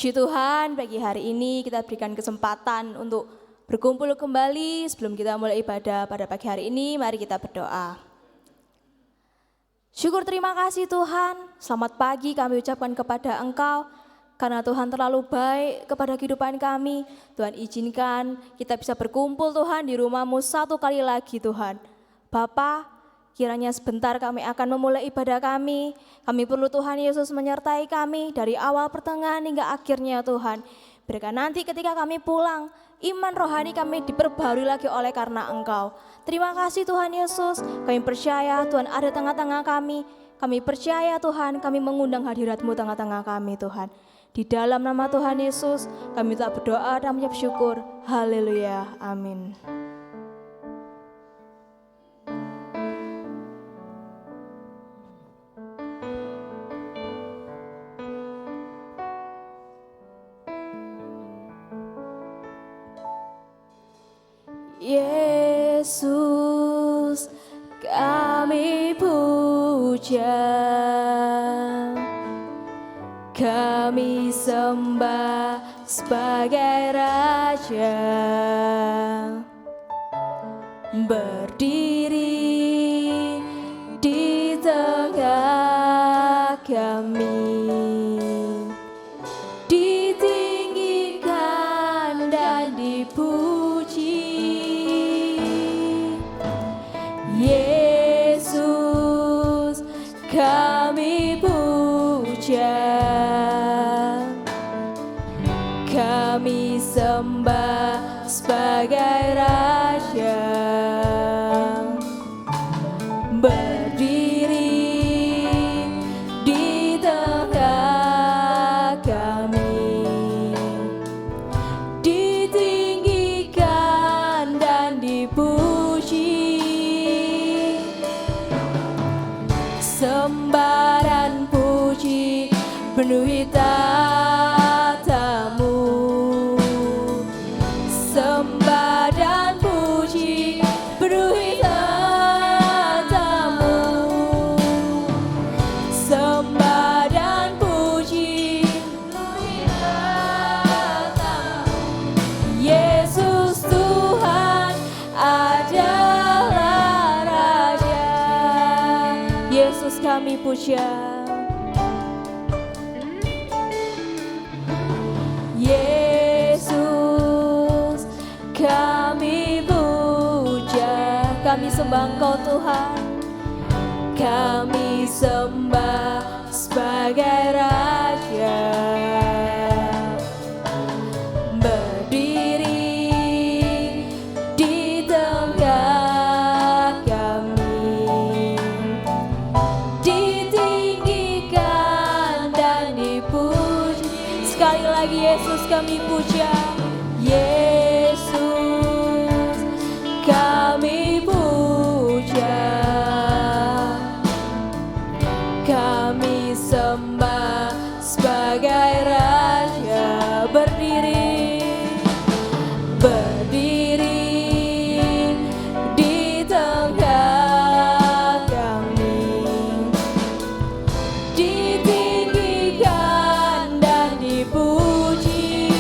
Puji Tuhan, pagi hari ini kita berikan kesempatan untuk berkumpul kembali. Sebelum kita mulai ibadah pada pagi hari ini, mari kita berdoa. Syukur terima kasih Tuhan, selamat pagi kami ucapkan kepada Engkau, karena Tuhan terlalu baik kepada kehidupan kami. Tuhan izinkan kita bisa berkumpul Tuhan di rumah-Mu satu kali lagi Tuhan. Bapa, kiranya sebentar kami akan memulai ibadah kami. Kami perlu Tuhan Yesus menyertai kami dari awal pertengahan hingga akhirnya Tuhan. Berikan nanti ketika kami pulang, iman rohani kami diperbarui lagi oleh karena Engkau. Terima kasih Tuhan Yesus, kami percaya Tuhan ada tengah-tengah kami. Kami percaya Tuhan, kami mengundang hadirat-Mu tengah-tengah kami Tuhan. Di dalam nama Tuhan Yesus, kami tak berdoa dan mengucap syukur. Haleluya, amin. Yesus, kami puja, kami sembah sebagai Raja, berdiri di tengah kami, ditinggikan dan dipuji. Yesus, kami puja, kami sembah sebagai Raja, berdiri di tengah kami, ditinggikan dan dipuji. Sembah dan puji penuhi tatamu, sembah dan puji penuhi tatamu, sembah dan puji penuhi tatamu. Yesus Tuhan adalah Raja. Yesus kami puja, Yesus kami puja, kami sembah Engkau Tuhan, kami sembah sebagai Raja, berdiri di tengah kami, ditinggikan dan dipuji. Sekali lagi Yesus kami puja, Yesus kami puja, kami sembah sebagai Raja, berdiri di tengah kami, ditinggikan dan dipuji.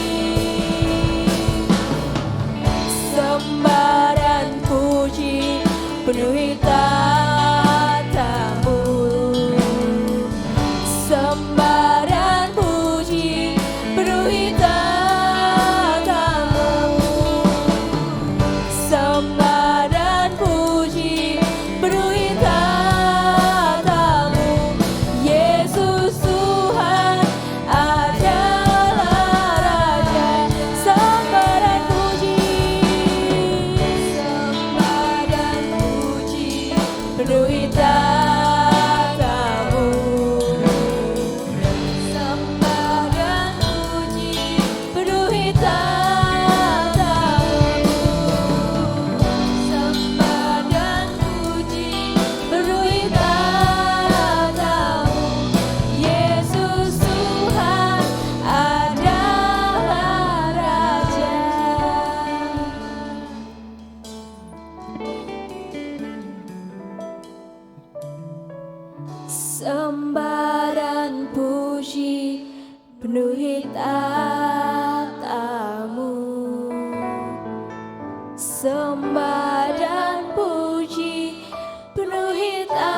sembah dan puji penuhi tamu.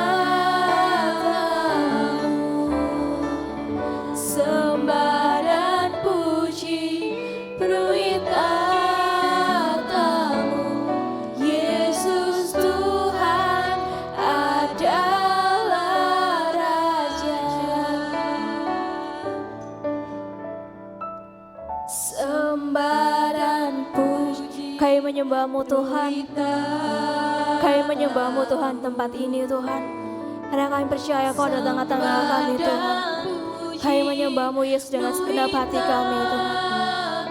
Sembah dan puji penuhi tamu. Yesus Tuhan adalah Raja. Sembah dan puji, kami menyembah-Mu Tuhan. Kami menyembah-Mu Tuhan tempat ini Tuhan. Karena kami percaya Kau ada tengah-tengah kami Tuhan. Kami menyembah-Mu Yesus dengan segenap hati kami Tuhan.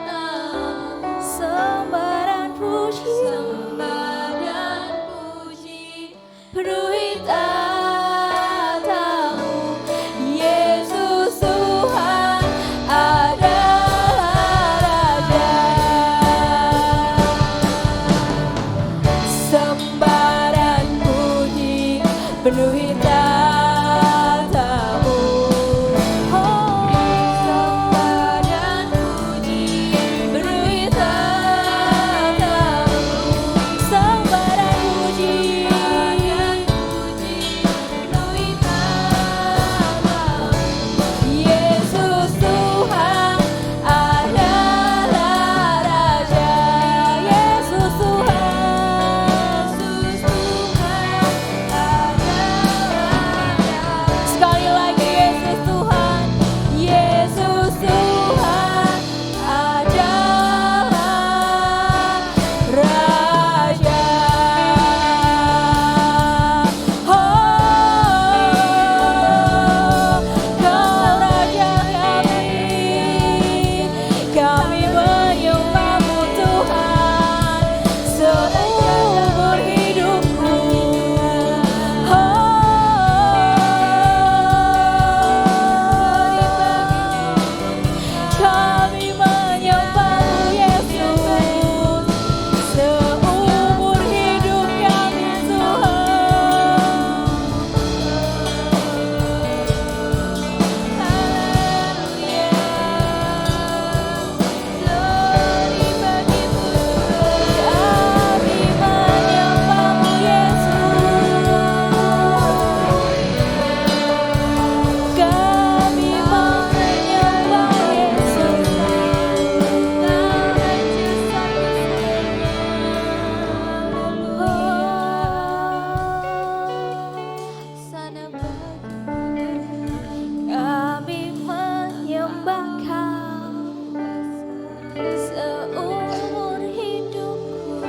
Sembah dan puji penuhi tamu. Yesus Tuhan adalah Raja. Sembah dan puji penuhi tamu. Oh, sembah dan puji penuhi tamu. Sembah dan puji penuhi tamu. Yesus Tuhan adalah Raja. Yesus Tuhan adalah Raja. Sekali lagi Yesus Tuhan, Yesus Tuhan adalah Raja. Oh, Kau Raja kami menyembah-Mu Tuhan seumur hidupku. Kami menyembah-Mu Yesus seumur hidup kami Tuhan. Haleluya. Glory bagi-Mu. Kami menyembah-Mu Yesus. Kami menyembah Yesus. Kami menyembah Kau seumur hidupku.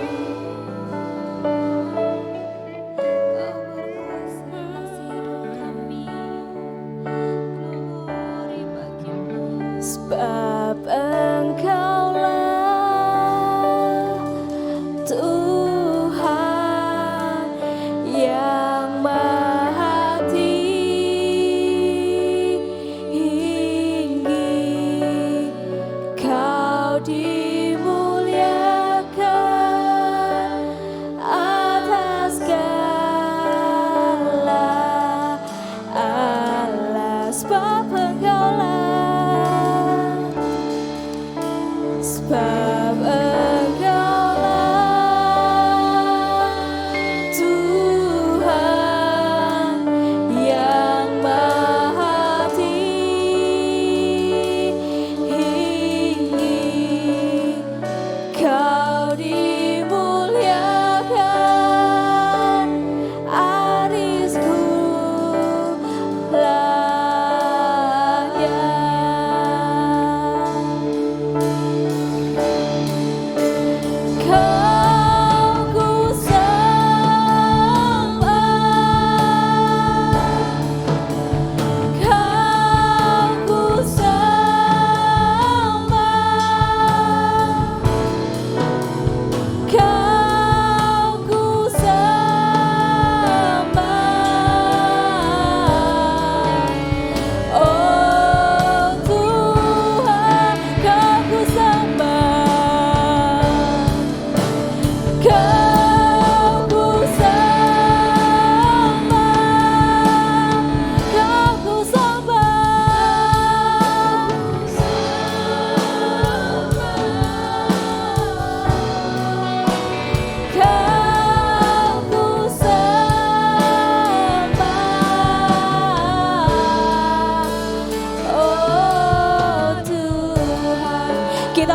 Kau berkuasa atas hidup kami. Glory bagi-Mu. Sebab Engkaulah Tuhan yang maha tinggi. Kau dimuliakan atas segala Allah. Sebab Engkaulah, sebab Engkaulah Tuhan yang maha tinggi. Kau dimuliakan atas segalanya.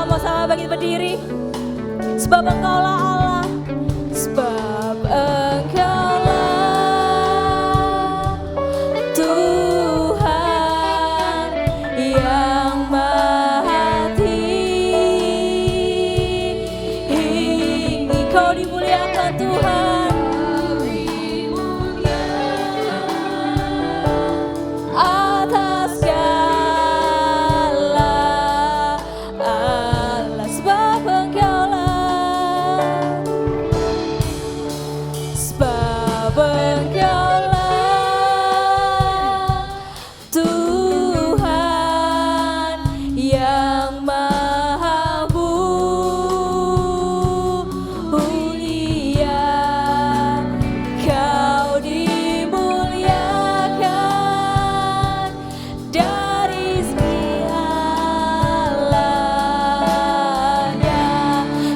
Sama-sama bangkit berdiri. Sebab Engkaulah Allah, sebab Engkaulah Tuhan yang Maha Tinggi. Kau dimuliakan Tuhan. Atas segala Allah, sebab Engkaulah, sebab Engkaulah Tuhan yang Maha Mulia. Kau dimuliakan dari segalanya.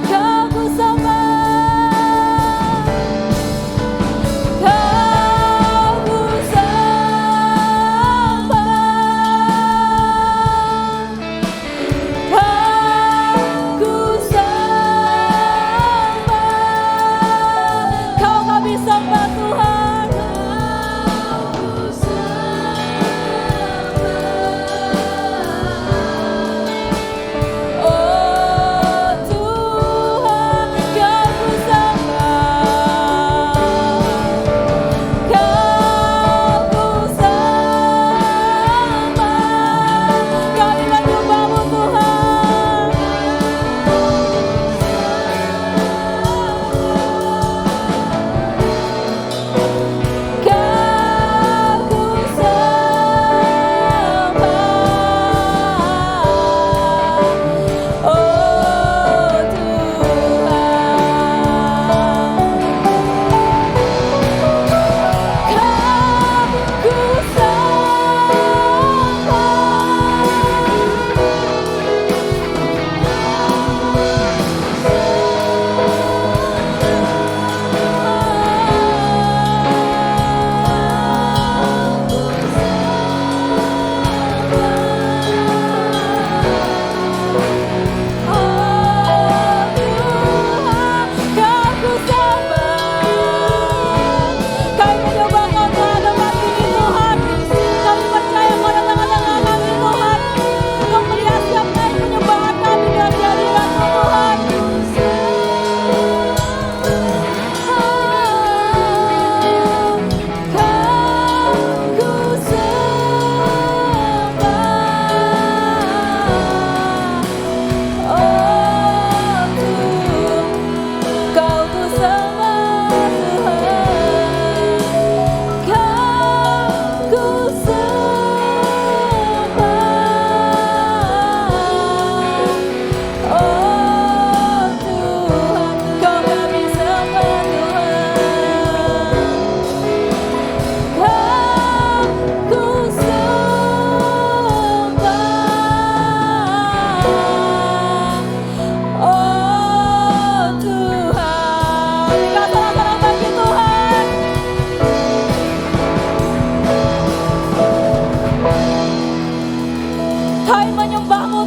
Kau ku sembah, kau ku sembah, kau ku sembah. Kau kami sembah Tuhan. Oh Tuhan, kau ku sembah, kau ku sembah. Kami menyembah-Mu Tuhan. Kau ku sembah, oh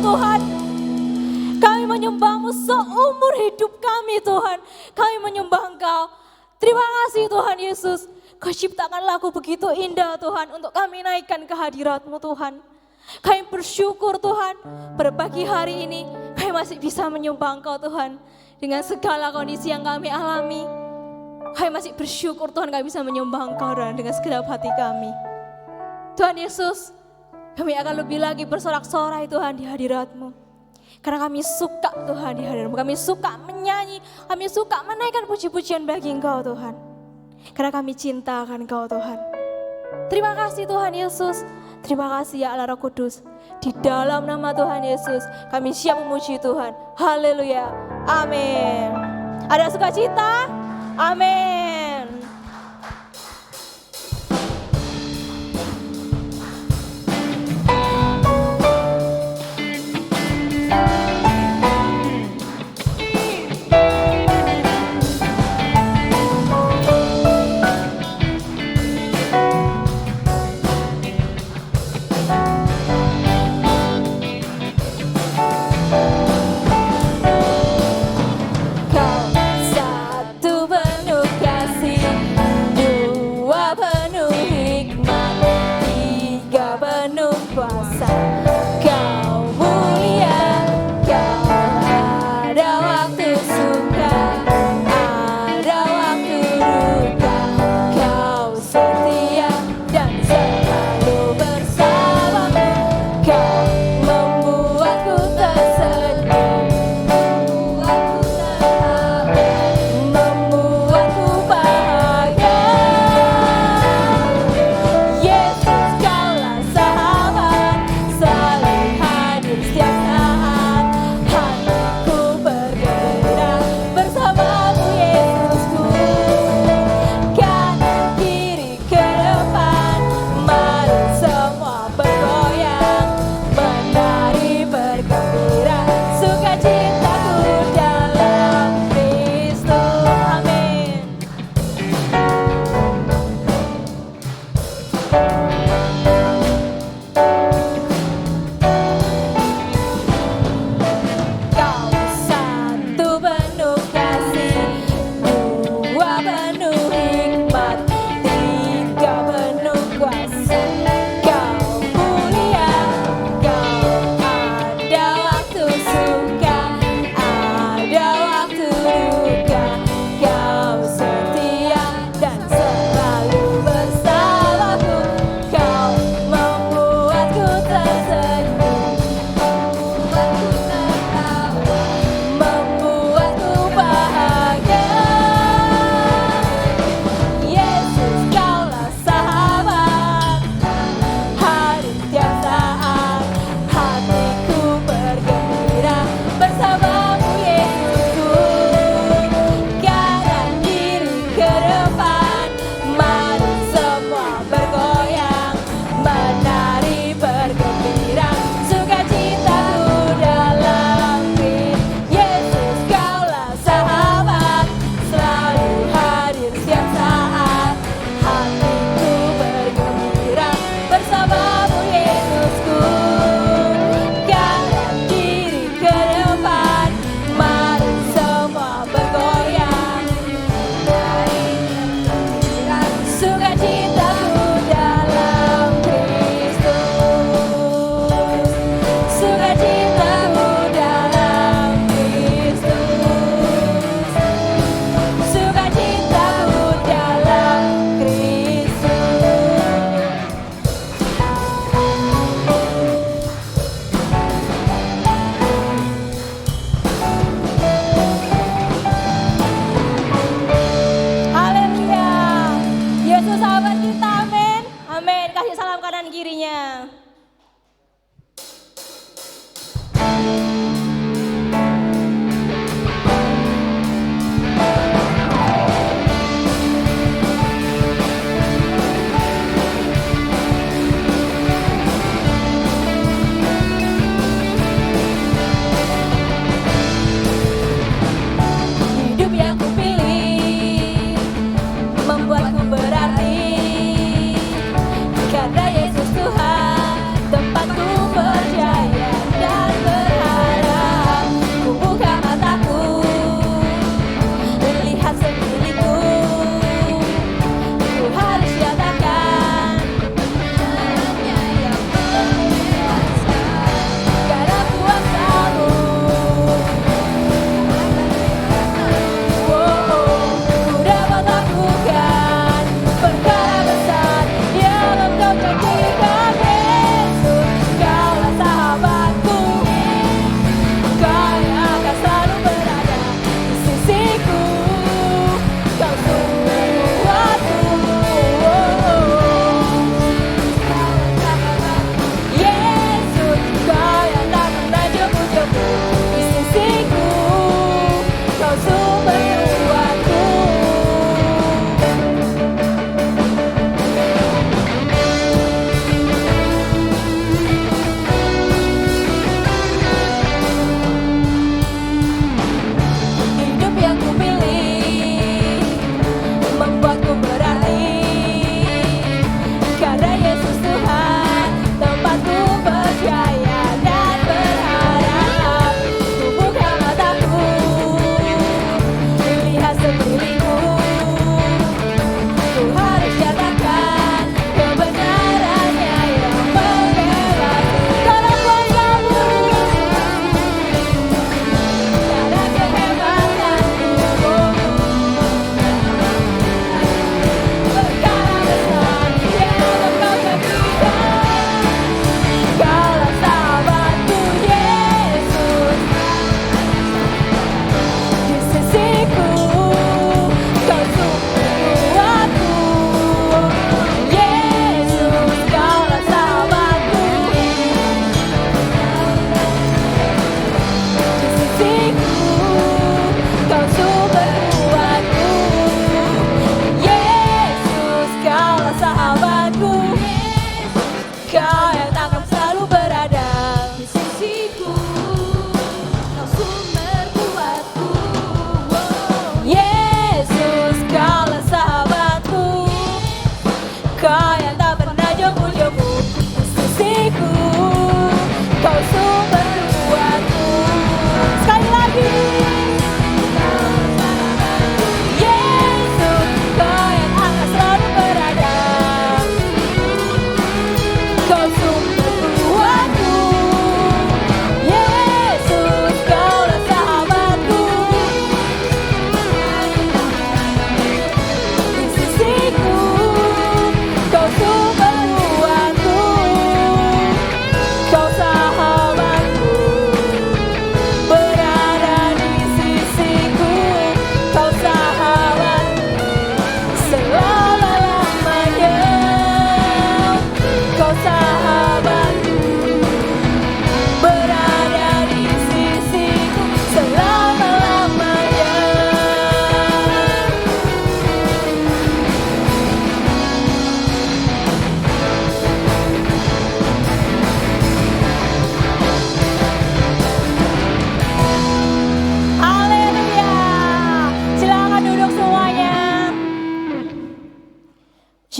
Tuhan. Kau ku menyembah-Mu seumur hidup kami Tuhan. Kami menyembah Engkau. Terima kasih Tuhan Yesus. Kau ciptakan lagu begitu indah Tuhan untuk kami naikkan ke hadirat-Mu Tuhan. Kami bersyukur Tuhan, pada pagi hari ini kami masih bisa menyembah Engkau Tuhan. Dengan segala kondisi yang kami alami, kami masih bersyukur Tuhan kami bisa menyembah Engkau Tuhan dengan segenap hati kami. Tuhan Yesus, kami akan lebih lagi bersorak-sorai Tuhan di hadirat-Mu. Karena kami suka Tuhan di hadirat-Mu, kami suka menyanyi, kami suka menaikkan puji-pujian bagi Engkau Tuhan. Karena kami cinta akan Engkau Tuhan. Terima kasih Tuhan Yesus, terima kasih ya Allah Roh Kudus. Di dalam nama Tuhan Yesus, kami siap memuji Tuhan. Haleluya, amin. Ada sukacita? Amin.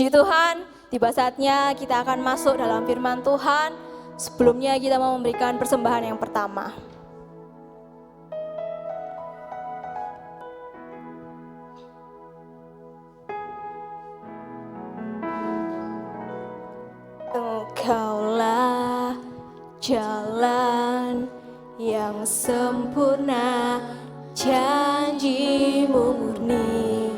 Puji Tuhan, tiba saatnya kita akan masuk dalam firman Tuhan. Sebelumnya kita mau memberikan persembahan yang pertama. Engkaulah jalan yang sempurna, janjimu murni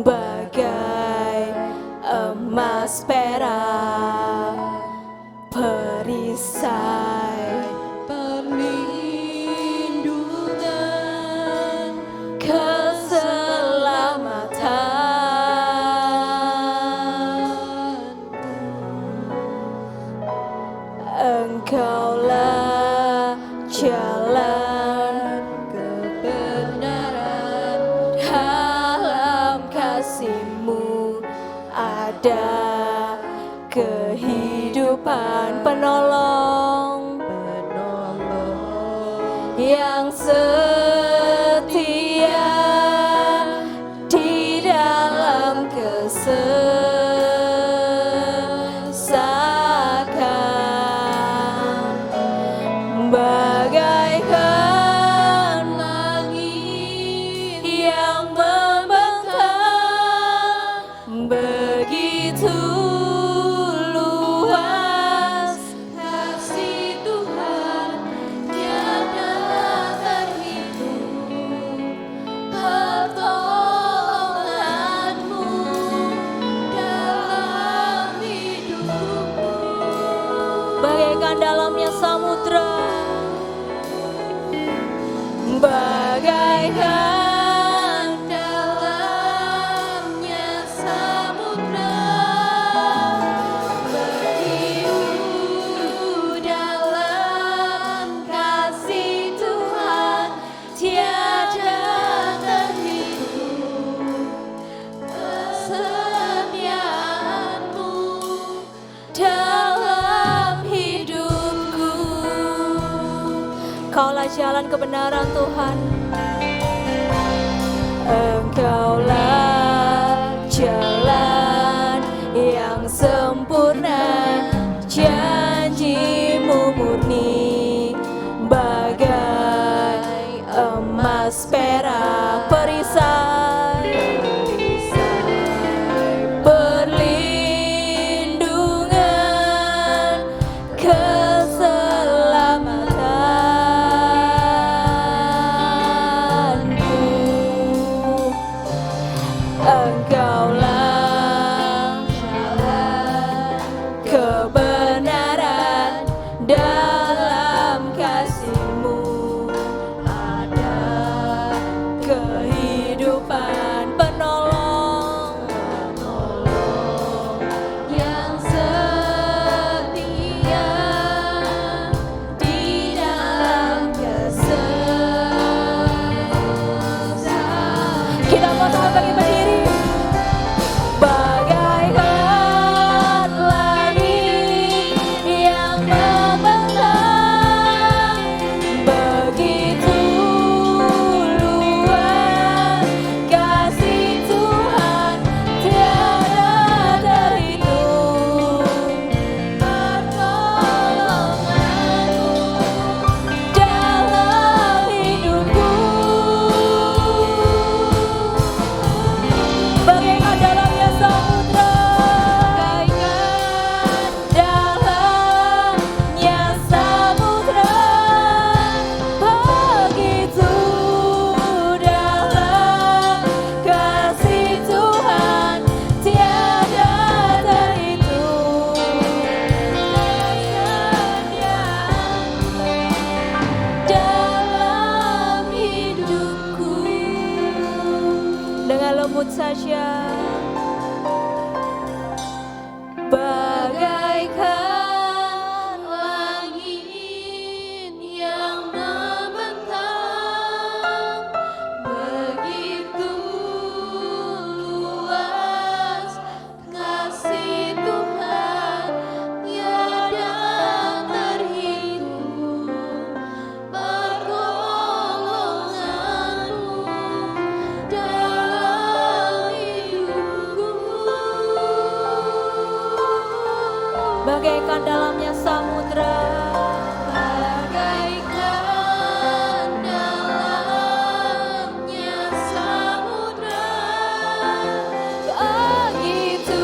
bagai emas perak, perisai perlindungan, keselamatan. Engkaulah jalan kebenaran, dalam kasih-Mu ada kehidupan. Penolong yang setia di dalam kesesakan, bagaikan langit yang membentang, begitu luas kasih Tuhan, tiada terhitung pertolongan-Mu dalam hidupku. Bagaikan dalamnya samudra, bagaikan dalamnya samudra, berhidup dalam kasih Tuhan, tiada terhitung kesetiaan-Mu dalam hidupku. Kaulah jalan kebenaran Tuhan, Engkaulah jalan yang sempurna, janji-Mu murni bagai emas perak, perisai perlindungan, keselamatanku. Engkaulah jalan kebenaran, dalam kasih-Mu ada kehidupan. Penolong yang setia di dalam kesesakan. Kita mau sama-sama berdiri. Bagaikan langit yang membentang, begitu luas kasih Tuhan, tiada terhitung pertolongan-Mu dalam hidupku. Bagaikan dalamnya samudra, begitu dalam kasih Tuhan, tiada terhitung kesetiaan-Mu dalam hidupku. Dengan lembut saja, bagaikan langit yang membentang, begitu luas kasih Tuhan, tiada terhitung pertolongan-Mu dalam hidupku. bagaikan dalamnya samudra. Bagaikan dalamnya samudra, Begitu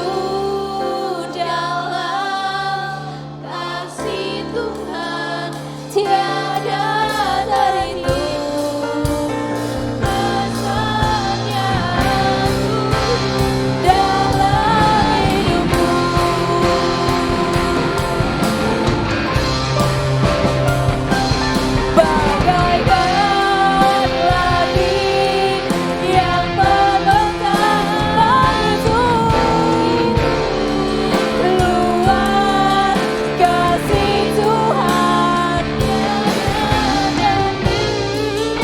dalam kasih Tuhan tiada terhitung besarnya dalam hidupku. Bagaikan langit yang membentang begitu luar kasih Tuhan dalam hidupku.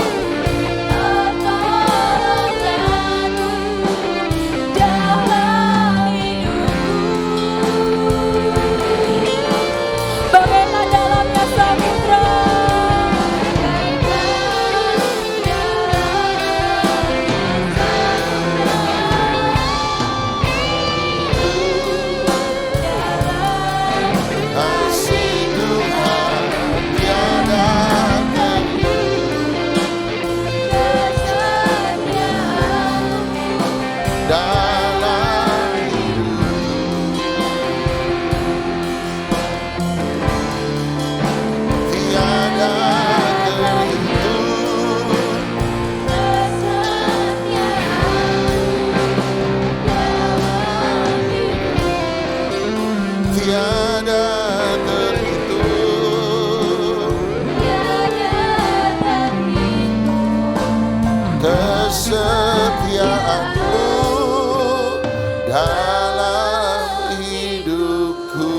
Bagaikan dalamnya samudra, Kasih Tuhan tiada dalam tiada terhitung, tiada terhitung, kesetiaanmu dalam hidupku.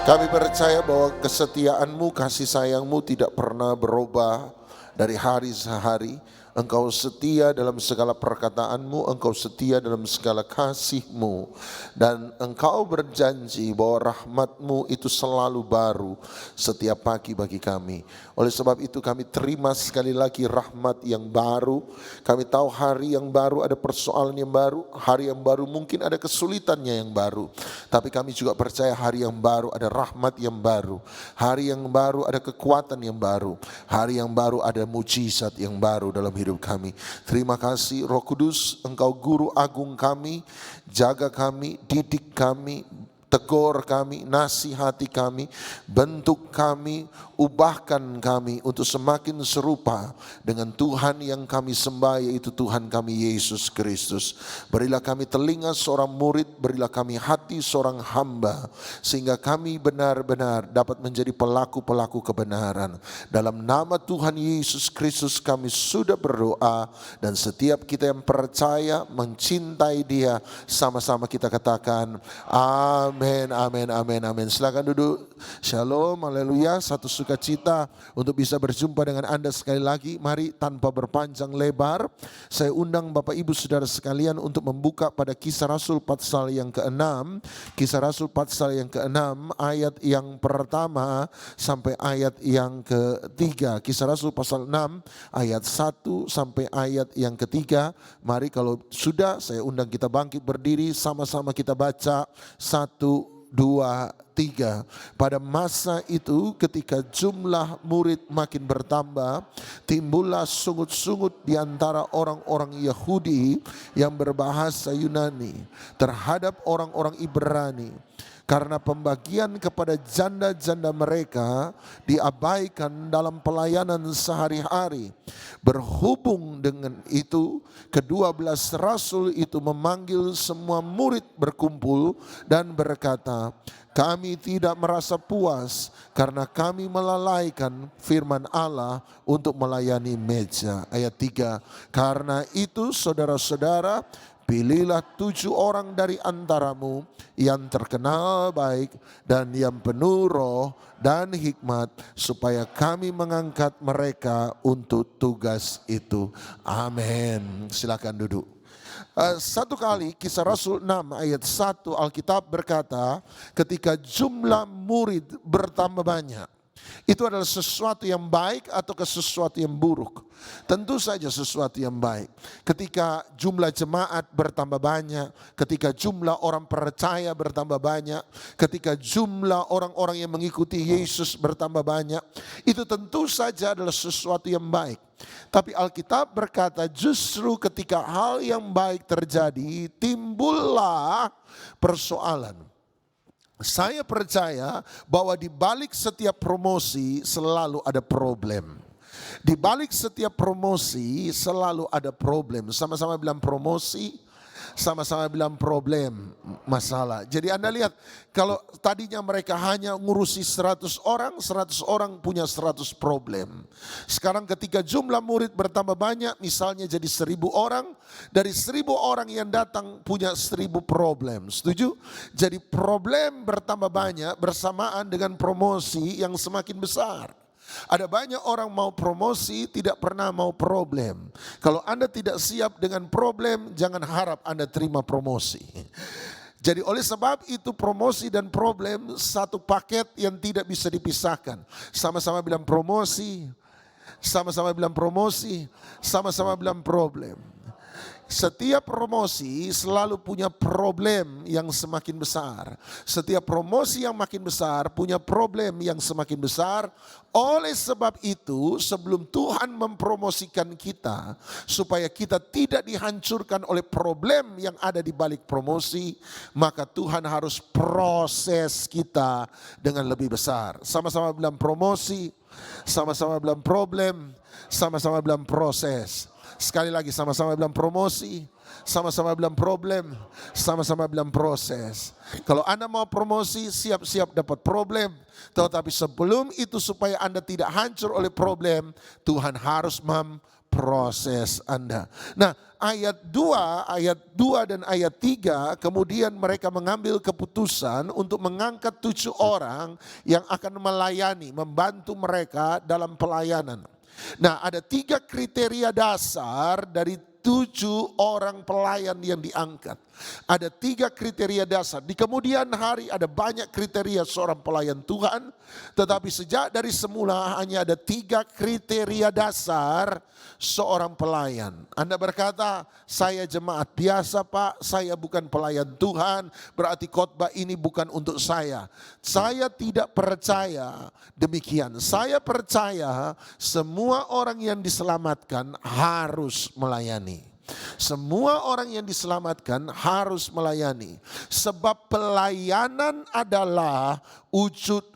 Kami percaya bahwa kesetiaanmu, kasih sayangmu tidak pernah berubah dari hari sehari. Engkau setia dalam segala perkataanmu, engkau setia dalam segala kasihmu. Dan engkau berjanji bahwa rahmatmu itu selalu baru setiap pagi bagi kami. Oleh sebab itu kami terima sekali lagi rahmat yang baru. Kami tahu hari yang baru ada persoalan yang baru, hari yang baru mungkin ada kesulitannya yang baru. Tapi kami juga percaya hari yang baru ada rahmat yang baru. Hari yang baru ada kekuatan yang baru. Hari yang baru ada mujizat yang baru dalam hidup kami. Terima kasih Roh Kudus, Engkau guru agung kami, jaga kami, didik kami, tegur kami, nasihati kami, bentuk kami, ubahkan kami untuk semakin serupa dengan Tuhan yang kami sembah, yaitu Tuhan kami Yesus Kristus. Berilah kami telinga seorang murid, berilah kami hati seorang hamba, sehingga kami benar-benar dapat menjadi pelaku-pelaku kebenaran. Dalam nama Tuhan Yesus Kristus kami sudah berdoa, dan setiap kita yang percaya, mencintai Dia, sama-sama kita katakan amin, amin, amin, amin. Silakan duduk. Shalom, haleluya. Satu sukacita untuk bisa berjumpa dengan Anda sekali lagi. Mari tanpa berpanjang lebar, saya undang Bapak Ibu Saudara sekalian untuk membuka pada Kisah Rasul pasal yang ke-6. Kisah Rasul pasal yang ke-6 ayat yang pertama sampai ayat yang ke-3. Kisah Rasul pasal 6 ayat 1 sampai ayat yang ke-3. Mari kalau sudah, saya undang kita bangkit berdiri, sama-sama kita baca 1, 2, 3. Pada masa itu ketika jumlah murid makin bertambah, timbullah sungut-sungut di antara orang-orang Yahudi yang berbahasa Yunani terhadap orang-orang Ibrani. Karena pembagian kepada janda-janda mereka diabaikan dalam pelayanan sehari-hari. Berhubung dengan itu, ke-12 rasul itu memanggil semua murid berkumpul dan berkata, kami tidak merasa puas karena kami melalaikan firman Allah untuk melayani meja. Ayat 3, karena itu saudara-saudara, pilihlah 7 orang dari antaramu yang terkenal baik dan yang penuh roh dan hikmat, supaya kami mengangkat mereka untuk tugas itu. Amin. Silakan duduk. Satu kali Kisah Rasul 6 ayat 1 Alkitab berkata, ketika jumlah murid bertambah banyak. Itu adalah sesuatu yang baik atau sesuatu yang buruk? Tentu saja sesuatu yang baik. Ketika jumlah jemaat bertambah banyak, ketika jumlah orang percaya bertambah banyak, ketika jumlah orang-orang yang mengikuti Yesus bertambah banyak, itu tentu saja adalah sesuatu yang baik. Tapi Alkitab berkata justru ketika hal yang baik terjadi, timbullah persoalan. Saya percaya bahwa di balik setiap promosi selalu ada problem. Di balik setiap promosi selalu ada problem. Sama-sama bilang promosi, sama-sama bilang problem, masalah. Jadi Anda lihat, kalau tadinya mereka hanya ngurusi 100 orang punya 100 problem. Sekarang ketika jumlah murid bertambah banyak, misalnya jadi 1000 orang, dari 1000 orang yang datang punya 1000 problem. Setuju? Jadi problem bertambah banyak bersamaan dengan promosi yang semakin besar. Ada banyak orang mau promosi, tidak pernah mau problem. Kalau Anda tidak siap dengan problem, jangan harap Anda terima promosi. Jadi oleh sebab itu promosi dan problem satu paket yang tidak bisa dipisahkan. Sama-sama bilang promosi, sama-sama bilang promosi, sama-sama bilang problem. Setiap promosi selalu punya problem yang semakin besar. Setiap promosi yang makin besar punya problem yang semakin besar. Oleh sebab itu, sebelum Tuhan mempromosikan kita, supaya kita tidak dihancurkan oleh problem yang ada di balik promosi, maka Tuhan harus proses kita dengan lebih besar. Sama-sama bilang promosi, sama-sama bilang problem, sama-sama bilang proses. Sekali lagi, sama-sama bilang promosi, sama-sama bilang problem, sama-sama bilang proses. Kalau Anda mau promosi, siap-siap dapat problem. Tetapi sebelum itu supaya Anda tidak hancur oleh problem, Tuhan harus memproses Anda. Nah, ayat 2 dan ayat 3, kemudian mereka mengambil keputusan untuk mengangkat 7 orang yang akan melayani, membantu mereka dalam pelayanan. Nah, ada 3 kriteria dasar dari 7 orang pelayan yang diangkat. Ada 3 kriteria dasar. Di kemudian hari ada banyak kriteria seorang pelayan Tuhan. Tetapi sejak dari semula hanya ada 3 kriteria dasar seorang pelayan. Anda berkata, saya jemaat biasa Pak, saya bukan pelayan Tuhan. Berarti khotbah ini bukan untuk saya. Saya tidak percaya demikian. Saya percaya semua orang yang diselamatkan harus melayani. Semua orang yang diselamatkan harus melayani. Sebab pelayanan adalah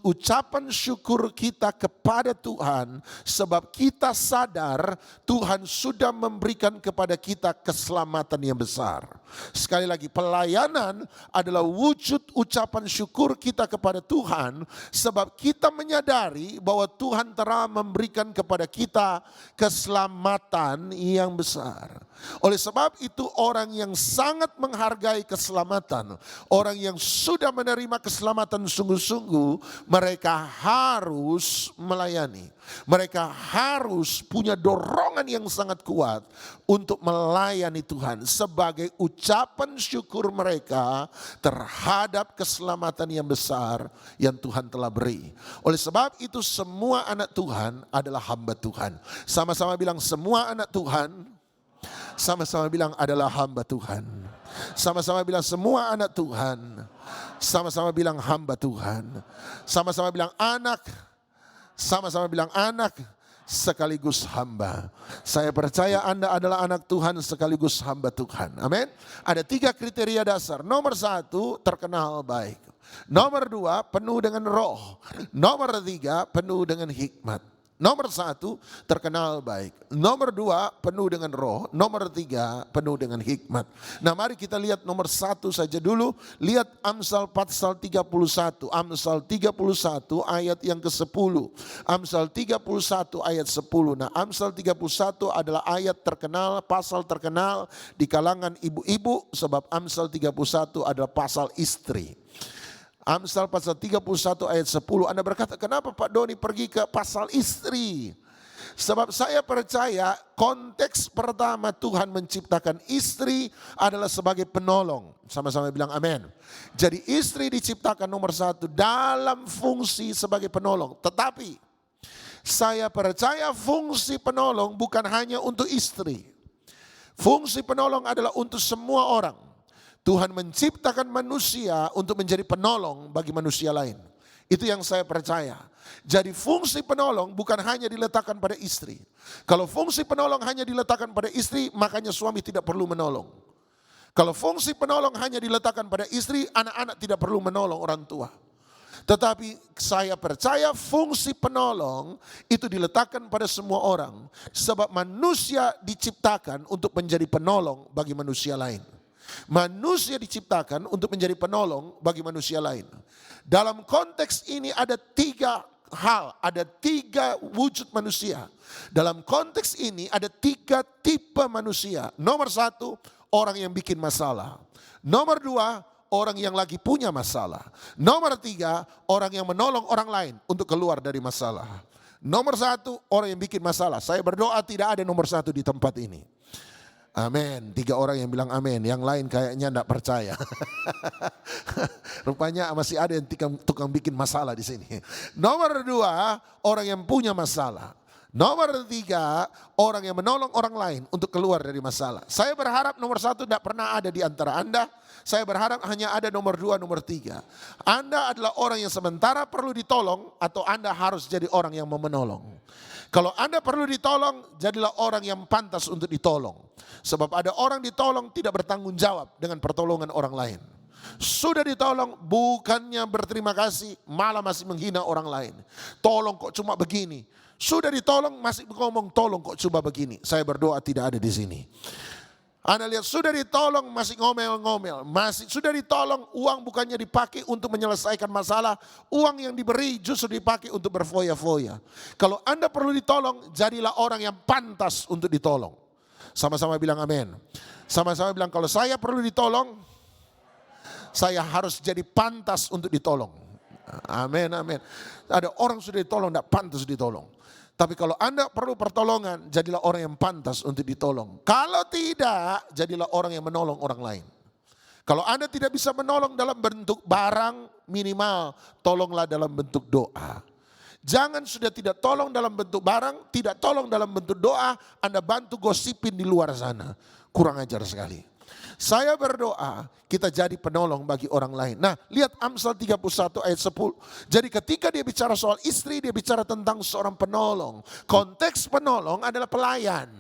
ucapan syukur kita kepada Tuhan. Sebab kita sadar Tuhan sudah memberikan kepada kita keselamatan yang besar. Sekali lagi, pelayanan adalah wujud ucapan syukur kita kepada Tuhan. Sebab kita menyadari bahwa Tuhan telah memberikan kepada kita keselamatan yang besar. Oleh sebab itu orang yang sangat menghargai keselamatan, orang yang sudah menerima keselamatan sungguh-sungguh, mereka harus melayani. Mereka harus punya dorongan yang sangat kuat untuk melayani Tuhan sebagai ucapan syukur mereka terhadap keselamatan yang besar yang Tuhan telah beri. Oleh sebab itu semua anak Tuhan adalah hamba Tuhan. Sama-sama bilang semua anak Tuhan. Sama-sama bilang adalah hamba Tuhan. Sama-sama bilang semua anak Tuhan. Sama-sama bilang hamba Tuhan. Sama-sama bilang anak. Sama-sama bilang anak sekaligus hamba. Saya percaya Anda adalah anak Tuhan sekaligus hamba Tuhan. Amin. Ada 3 kriteria dasar. Nomor 1, terkenal baik. Nomor 2, penuh dengan roh. Nomor 3, penuh dengan hikmat. Nomor 1, terkenal baik. Nomor 2, penuh dengan roh. Nomor 3, penuh dengan hikmat. Nah, mari kita lihat nomor 1 saja dulu. Lihat Amsal pasal 31. Amsal 31 ayat yang ke-10. Amsal 31 ayat 10. Nah, Amsal 31 adalah ayat terkenal, pasal terkenal di kalangan ibu-ibu. Sebab Amsal 31 adalah pasal istri. Amsal pasal 31 ayat 10. Anda berkata, kenapa Pak Doni pergi ke pasal istri? Sebab saya percaya konteks pertama Tuhan menciptakan istri adalah sebagai penolong. Sama-sama bilang amin. Jadi istri diciptakan nomor satu dalam fungsi sebagai penolong. Tetapi saya percaya fungsi penolong bukan hanya untuk istri. Fungsi penolong adalah untuk semua orang. Tuhan menciptakan manusia untuk menjadi penolong bagi manusia lain. Itu yang saya percaya. Jadi fungsi penolong bukan hanya diletakkan pada istri. Kalau fungsi penolong hanya diletakkan pada istri, makanya suami tidak perlu menolong. Kalau fungsi penolong hanya diletakkan pada istri, anak-anak tidak perlu menolong orang tua. Tetapi saya percaya fungsi penolong itu diletakkan pada semua orang. Sebab manusia diciptakan untuk menjadi penolong bagi manusia lain. Manusia diciptakan untuk menjadi penolong bagi manusia lain. Dalam konteks ini ada 3 hal, ada 3 wujud manusia. Dalam konteks ini ada 3 tipe manusia. Nomor 1, orang yang bikin masalah. Nomor 2, orang yang lagi punya masalah. Nomor 3, orang yang menolong orang lain untuk keluar dari masalah. Nomor 1, orang yang bikin masalah. Saya berdoa tidak ada nomor 1 di tempat ini. Amin. 3 orang yang bilang amin. Yang lain kayaknya enggak percaya. Rupanya masih ada yang tukang bikin masalah di sini. Nomor 2, orang yang punya masalah. Nomor 3, orang yang menolong orang lain untuk keluar dari masalah. Saya berharap nomor 1 tidak pernah ada di antara Anda. Saya berharap hanya ada nomor 2, nomor 3. Anda adalah orang yang sementara perlu ditolong atau Anda harus jadi orang yang mau menolong. Kalau Anda perlu ditolong, jadilah orang yang pantas untuk ditolong. Sebab ada orang ditolong tidak bertanggung jawab dengan pertolongan orang lain. Sudah ditolong bukannya berterima kasih, malah masih menghina orang lain. Tolong kok cuma begini. Sudah ditolong masih ngomong tolong kok cuma begini. Saya berdoa tidak ada di sini. Anda lihat sudah ditolong masih ngomel-ngomel. Sudah ditolong uang bukannya dipakai untuk menyelesaikan masalah. Uang yang diberi justru dipakai untuk berfoya-foya. Kalau Anda perlu ditolong, jadilah orang yang pantas untuk ditolong. Sama-sama bilang amin. Sama-sama bilang kalau saya perlu ditolong, saya harus jadi pantas untuk ditolong. Amin, amin. Ada orang sudah ditolong, tidak pantas ditolong. Tapi kalau Anda perlu pertolongan, jadilah orang yang pantas untuk ditolong. Kalau tidak, jadilah orang yang menolong orang lain. Kalau Anda tidak bisa menolong dalam bentuk barang, minimal tolonglah dalam bentuk doa. Jangan sudah tidak tolong dalam bentuk barang, tidak tolong dalam bentuk doa, Anda bantu gosipin di luar sana. Kurang ajar sekali. Saya berdoa kita jadi penolong bagi orang lain. Nah, lihat Amsal 31 ayat 10. Jadi ketika dia bicara soal istri, dia bicara tentang seorang penolong. Konteks penolong adalah pelayan.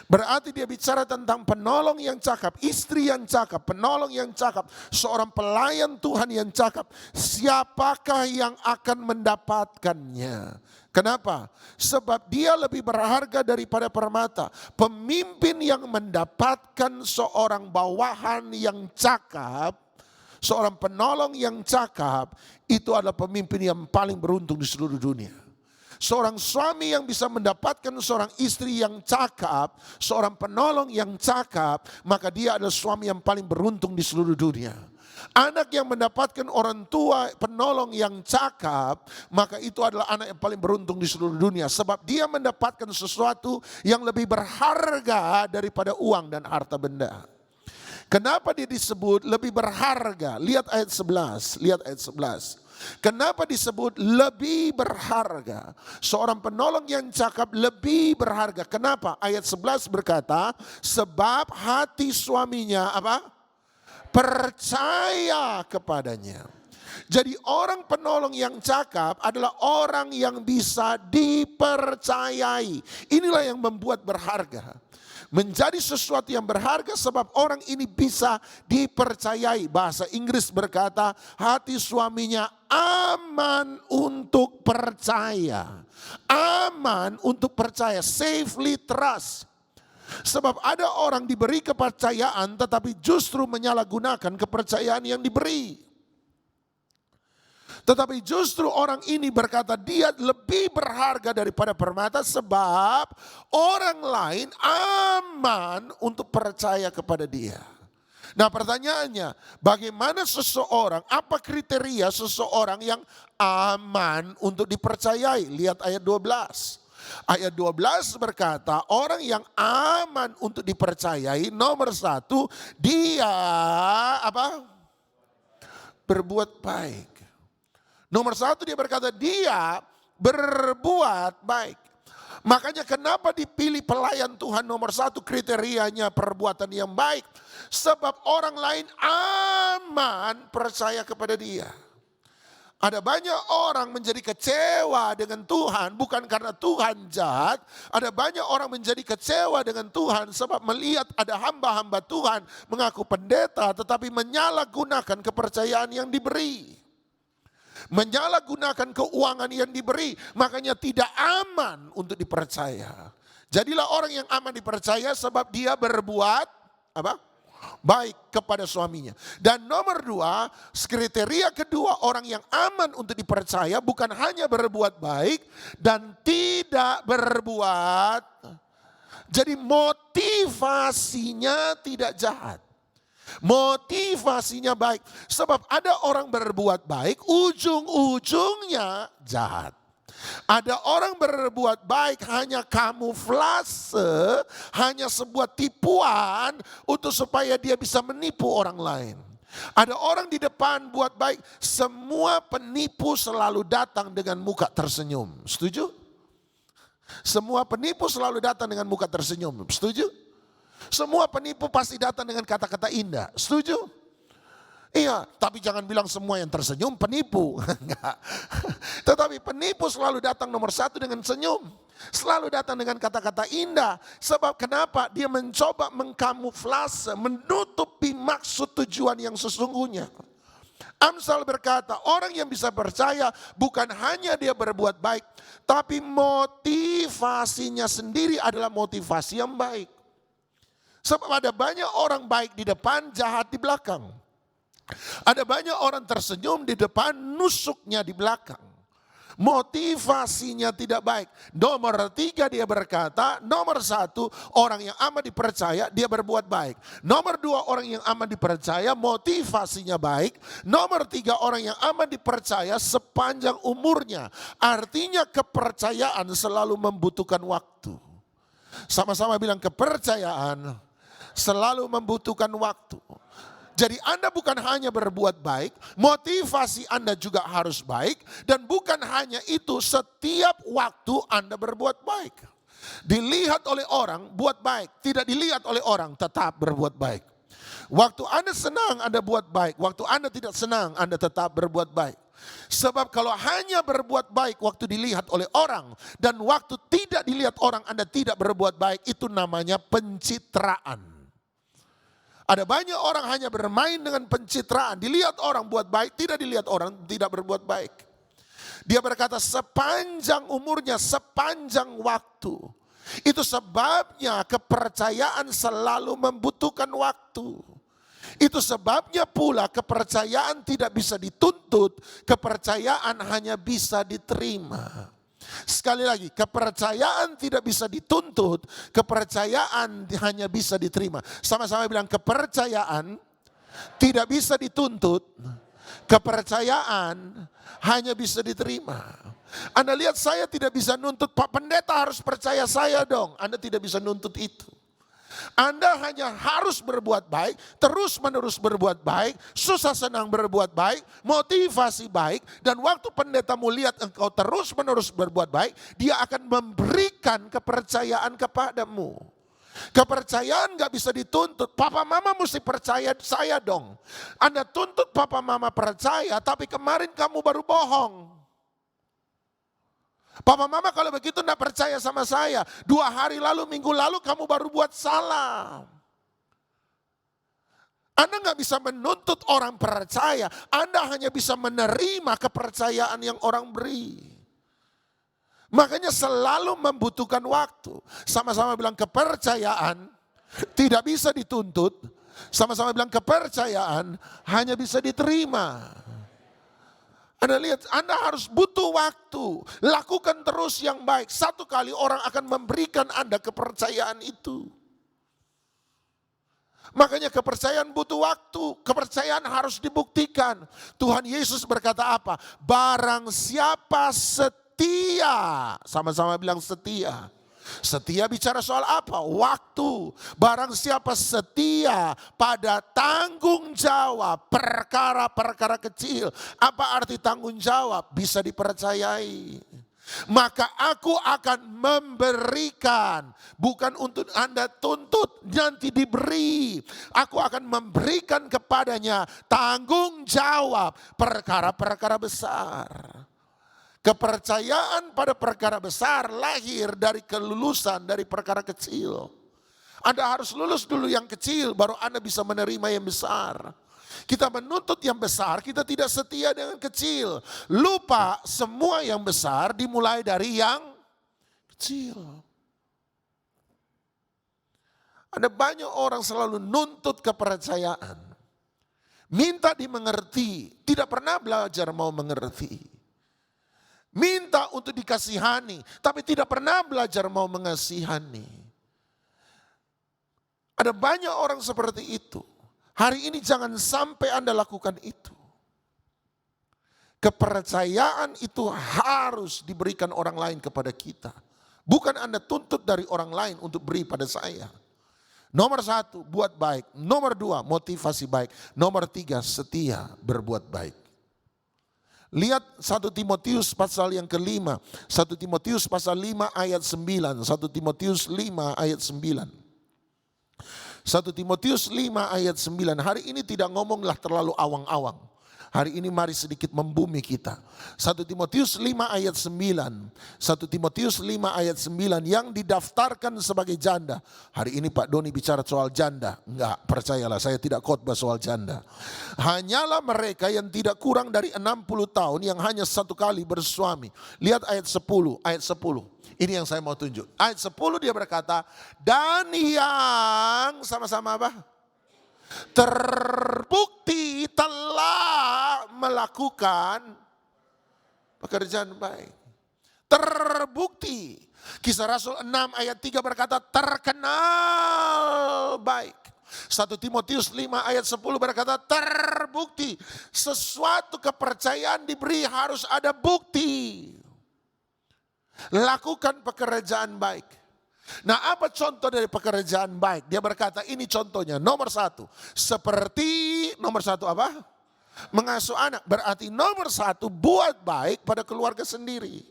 Berarti dia bicara tentang penolong yang cakap, istri yang cakap, penolong yang cakap, seorang pelayan Tuhan yang cakap. Siapakah yang akan mendapatkannya? Kenapa? Sebab dia lebih berharga daripada permata. Pemimpin yang mendapatkan seorang bawahan yang cakap, seorang penolong yang cakap, itu adalah pemimpin yang paling beruntung di seluruh dunia. Seorang suami yang bisa mendapatkan seorang istri yang cakap, seorang penolong yang cakap, maka dia adalah suami yang paling beruntung di seluruh dunia. Anak yang mendapatkan orang tua penolong yang cakap, maka itu adalah anak yang paling beruntung di seluruh dunia. Sebab dia mendapatkan sesuatu yang lebih berharga daripada uang dan harta benda. Kenapa dia disebut lebih berharga? Lihat ayat 11, lihat ayat 11. Kenapa disebut lebih berharga? Seorang penolong yang cakap lebih berharga. Kenapa? Ayat 11 berkata, sebab hati suaminya apa? Percaya kepadanya. Jadi orang penolong yang cakap adalah orang yang bisa dipercayai. Inilah yang membuat berharga. Menjadi sesuatu yang berharga sebab orang ini bisa dipercayai. Bahasa Inggris berkata hati suaminya aman untuk percaya. Aman untuk percaya, safely trust. Sebab ada orang diberi kepercayaan tetapi justru menyalahgunakan kepercayaan yang diberi. Tetapi justru orang ini berkata dia lebih berharga daripada permata sebab orang lain aman untuk percaya kepada dia. Nah pertanyaannya, bagaimana seseorang, apa kriteria seseorang yang aman untuk dipercayai? Lihat ayat 12. Ayat 12 berkata, orang yang aman untuk dipercayai, nomor satu, dia apa? Berbuat baik. Nomor satu dia berkata, dia berbuat baik. Makanya kenapa dipilih pelayan Tuhan nomor satu, kriterianya perbuatan yang baik. Sebab orang lain aman percaya kepada dia. Ada banyak orang menjadi kecewa dengan Tuhan bukan karena Tuhan jahat. Ada banyak orang menjadi kecewa dengan Tuhan sebab melihat ada hamba-hamba Tuhan mengaku pendeta tetapi menyalahgunakan kepercayaan yang diberi. Menyalahgunakan keuangan yang diberi, makanya tidak aman untuk dipercaya. Jadilah orang yang aman dipercaya sebab dia berbuat apa? Baik kepada suaminya. Dan nomor dua, kriteria kedua orang yang aman untuk dipercaya bukan hanya berbuat baik dan tidak berbuat. Jadi motivasinya tidak jahat. Motivasinya baik. Sebab ada orang berbuat baik, ujung-ujungnya jahat. Ada orang berbuat baik hanya kamuflase, hanya sebuah tipuan untuk supaya dia bisa menipu orang lain. Ada orang di depan buat baik, semua penipu selalu datang dengan muka tersenyum. Setuju? Semua penipu selalu datang dengan muka tersenyum. Setuju? Semua penipu pasti datang dengan kata-kata indah. Setuju? Iya, tapi jangan bilang semua yang tersenyum penipu. Enggak. Tetapi penipu selalu datang nomor satu dengan senyum. Selalu datang dengan kata-kata indah. Sebab kenapa? Dia mencoba mengkamuflase, menutupi maksud tujuan yang sesungguhnya. Amsal berkata, orang yang bisa percaya bukan hanya dia berbuat baik, tapi motivasinya sendiri adalah motivasi yang baik. Sebab ada banyak orang baik di depan, jahat di belakang. Ada banyak orang tersenyum di depan, nusuknya di belakang. Motivasinya tidak baik. Nomor tiga dia berkata, nomor satu orang yang aman dipercaya dia berbuat baik. Nomor dua orang yang aman dipercaya motivasinya baik. Nomor tiga orang yang aman dipercaya sepanjang umurnya. Artinya kepercayaan selalu membutuhkan waktu. Sama-sama bilang kepercayaan selalu membutuhkan waktu. Jadi Anda bukan hanya berbuat baik, motivasi Anda juga harus baik. Dan bukan hanya itu, setiap waktu Anda berbuat baik. Dilihat oleh orang, buat baik. Tidak dilihat oleh orang, tetap berbuat baik. Waktu Anda senang, Anda buat baik. Waktu Anda tidak senang, Anda tetap berbuat baik. Sebab kalau hanya berbuat baik waktu dilihat oleh orang, dan waktu tidak dilihat orang Anda tidak berbuat baik, itu namanya pencitraan. Ada banyak orang hanya bermain dengan pencitraan. Dilihat orang buat baik, tidak dilihat orang tidak berbuat baik. Dia berkata sepanjang umurnya, sepanjang waktu. Itu sebabnya kepercayaan selalu membutuhkan waktu. Itu sebabnya pula kepercayaan tidak bisa dituntut, kepercayaan hanya bisa diterima. Sekali lagi, kepercayaan tidak bisa dituntut, kepercayaan hanya bisa diterima. Sama-sama bilang kepercayaan tidak bisa dituntut, kepercayaan hanya bisa diterima. Anda lihat saya tidak bisa nuntut, Pak Pendeta harus percaya saya dong. Anda tidak bisa nuntut itu. Anda hanya harus berbuat baik, terus menerus berbuat baik, susah senang berbuat baik, motivasi baik. Dan waktu pendetamu lihat engkau terus menerus berbuat baik, dia akan memberikan kepercayaan kepadamu. Kepercayaan gak bisa dituntut, papa mama mesti percaya saya dong. Anda tuntut papa mama percaya, tapi kemarin kamu baru bohong. Papa mama kalau begitu tidak percaya sama saya. 2 hari lalu, minggu lalu kamu baru buat salah. Anda nggak bisa menuntut orang percaya. Anda hanya bisa menerima kepercayaan yang orang beri. Makanya selalu membutuhkan waktu. Sama-sama bilang kepercayaan tidak bisa dituntut. Sama-sama bilang kepercayaan hanya bisa diterima. Anda lihat, Anda harus butuh waktu. Lakukan terus yang baik. Satu kali orang akan memberikan Anda kepercayaan itu. Makanya kepercayaan butuh waktu. Kepercayaan harus dibuktikan. Tuhan Yesus berkata apa? Barang siapa setia setia. Sama-sama bilang setia. Setia bicara soal apa? Waktu. Barang siapa setia pada tanggung jawab perkara-perkara kecil. Apa arti tanggung jawab? Bisa dipercayai. Maka aku akan memberikan. Bukan untuk Anda tuntut, nanti diberi. Aku akan memberikan kepadanya tanggung jawab perkara-perkara besar. Kepercayaan pada perkara besar lahir dari kelulusan dari perkara kecil. Anda harus lulus dulu yang kecil, baru Anda bisa menerima yang besar. Kita menuntut yang besar, kita tidak setia dengan kecil. Lupa semua yang besar dimulai dari yang kecil. Ada banyak orang selalu nuntut kepercayaan. Minta dimengerti, tidak pernah belajar mau mengerti. Minta untuk dikasihani, tapi tidak pernah belajar mau mengasihani. Ada banyak orang seperti itu. Hari ini jangan sampai Anda lakukan itu. Kepercayaan itu harus diberikan orang lain kepada kita. Bukan Anda tuntut dari orang lain untuk beri pada saya. Nomor 1, buat baik. Nomor 2, motivasi baik. Nomor 3, setia berbuat baik. Lihat 1 Timotius pasal yang kelima. 1 Timotius pasal 5 ayat 9. 1 Timotius 5 ayat 9. 1 Timotius 5 ayat 9. Hari ini tidak ngomonglah terlalu awang-awang. Hari ini mari sedikit membumi kita. 1 Timotius 5 ayat 9. 1 Timotius 5 ayat 9 yang didaftarkan sebagai janda. Hari ini Pak Doni bicara soal janda. Enggak, percayalah saya tidak khotbah soal janda. Hanyalah mereka yang tidak kurang dari 60 tahun yang hanya satu kali bersuami. Lihat ayat 10, ayat 10. Ini yang saya mau tunjuk. Ayat 10 dia berkata, dan yang sama-sama apa? Terbukti telah melakukan pekerjaan baik. Terbukti. Kisah Rasul 6 ayat 3 berkata terkenal baik. 1 Timotius 5 ayat 10 berkata terbukti. Sesuatu kepercayaan diberi harus ada bukti. Lakukan pekerjaan baik. Nah, apa contoh dari pekerjaan baik? Dia berkata ini contohnya. Nomor 1, seperti nomor 1 apa? Mengasuh anak. Berarti nomor 1 buat baik pada keluarga sendiri.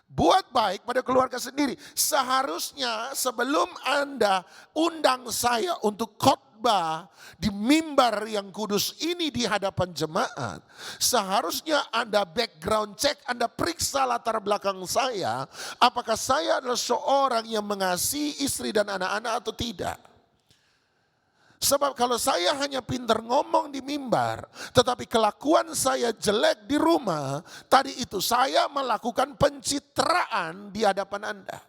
Buat baik pada keluarga sendiri. Seharusnya sebelum Anda undang saya untuk khotbah di mimbar yang kudus ini di hadapan jemaat, seharusnya Anda background check, Anda periksa latar belakang saya, apakah saya adalah seorang yang mengasihi istri dan anak-anak atau tidak. Sebab kalau saya hanya pintar ngomong di mimbar, tetapi kelakuan saya jelek di rumah, tadi itu saya melakukan pencitraan di hadapan Anda.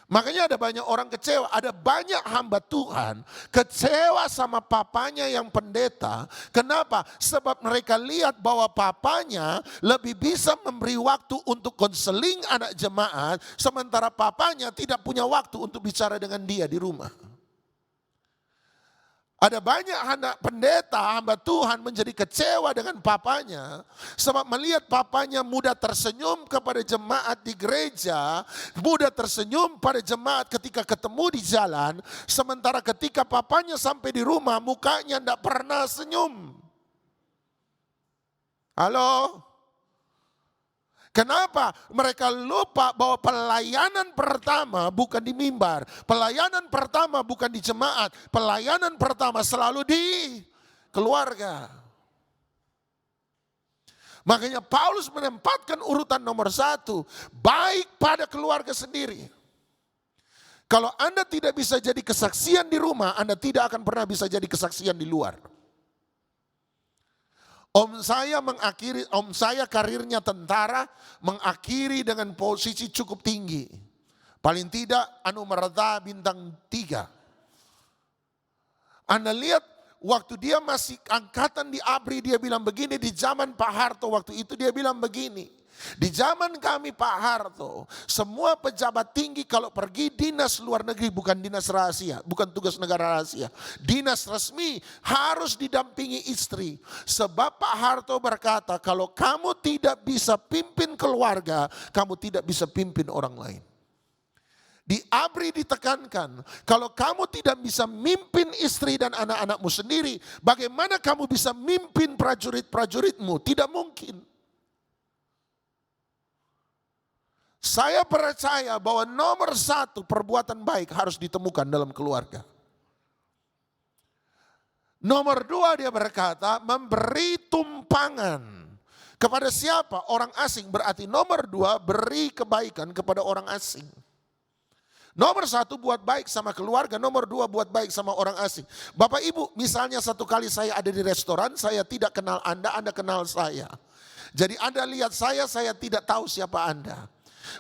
Makanya ada banyak orang kecewa, ada banyak hamba Tuhan kecewa sama papanya yang pendeta. Kenapa? Sebab mereka lihat bahwa papanya lebih bisa memberi waktu untuk konseling anak jemaat, sementara papanya tidak punya waktu untuk bicara dengan dia di rumah. Ada banyak anak pendeta, hamba Tuhan menjadi kecewa dengan papanya. Sebab melihat papanya mudah tersenyum kepada jemaat di gereja. Mudah tersenyum pada jemaat ketika ketemu di jalan. Sementara ketika papanya sampai di rumah mukanya tidak pernah senyum. Halo? Kenapa? Mereka lupa bahwa pelayanan pertama bukan di mimbar. Pelayanan pertama bukan di jemaat. Pelayanan pertama selalu di keluarga. Makanya Paulus menempatkan urutan nomor 1. Baik pada keluarga sendiri. Kalau Anda tidak bisa jadi kesaksian di rumah, Anda tidak akan pernah bisa jadi kesaksian di luar. Om saya karirnya tentara, mengakhiri dengan posisi cukup tinggi. Paling tidak anumerta bintang 3. Anda lihat waktu dia masih angkatan di ABRI dia bilang begini, di zaman Pak Harto waktu itu dia bilang begini. Di zaman kami Pak Harto, semua pejabat tinggi kalau pergi dinas luar negeri, bukan dinas rahasia, bukan tugas negara rahasia. Dinas resmi harus didampingi istri. Sebab Pak Harto berkata, kalau kamu tidak bisa pimpin keluarga, kamu tidak bisa pimpin orang lain. Di ABRI ditekankan, kalau kamu tidak bisa mimpin istri dan anak-anakmu sendiri, bagaimana kamu bisa mimpin prajurit-prajuritmu? Tidak mungkin. Saya percaya bahwa nomor satu perbuatan baik harus ditemukan dalam keluarga. Nomor dua dia berkata memberi tumpangan. Kepada siapa? Orang asing. Berarti nomor dua beri kebaikan kepada orang asing. Nomor satu buat baik sama keluarga, nomor dua buat baik sama orang asing. Bapak Ibu, misalnya satu kali saya ada di restoran, saya tidak kenal Anda kenal saya. Jadi Anda lihat saya tidak tahu siapa Anda.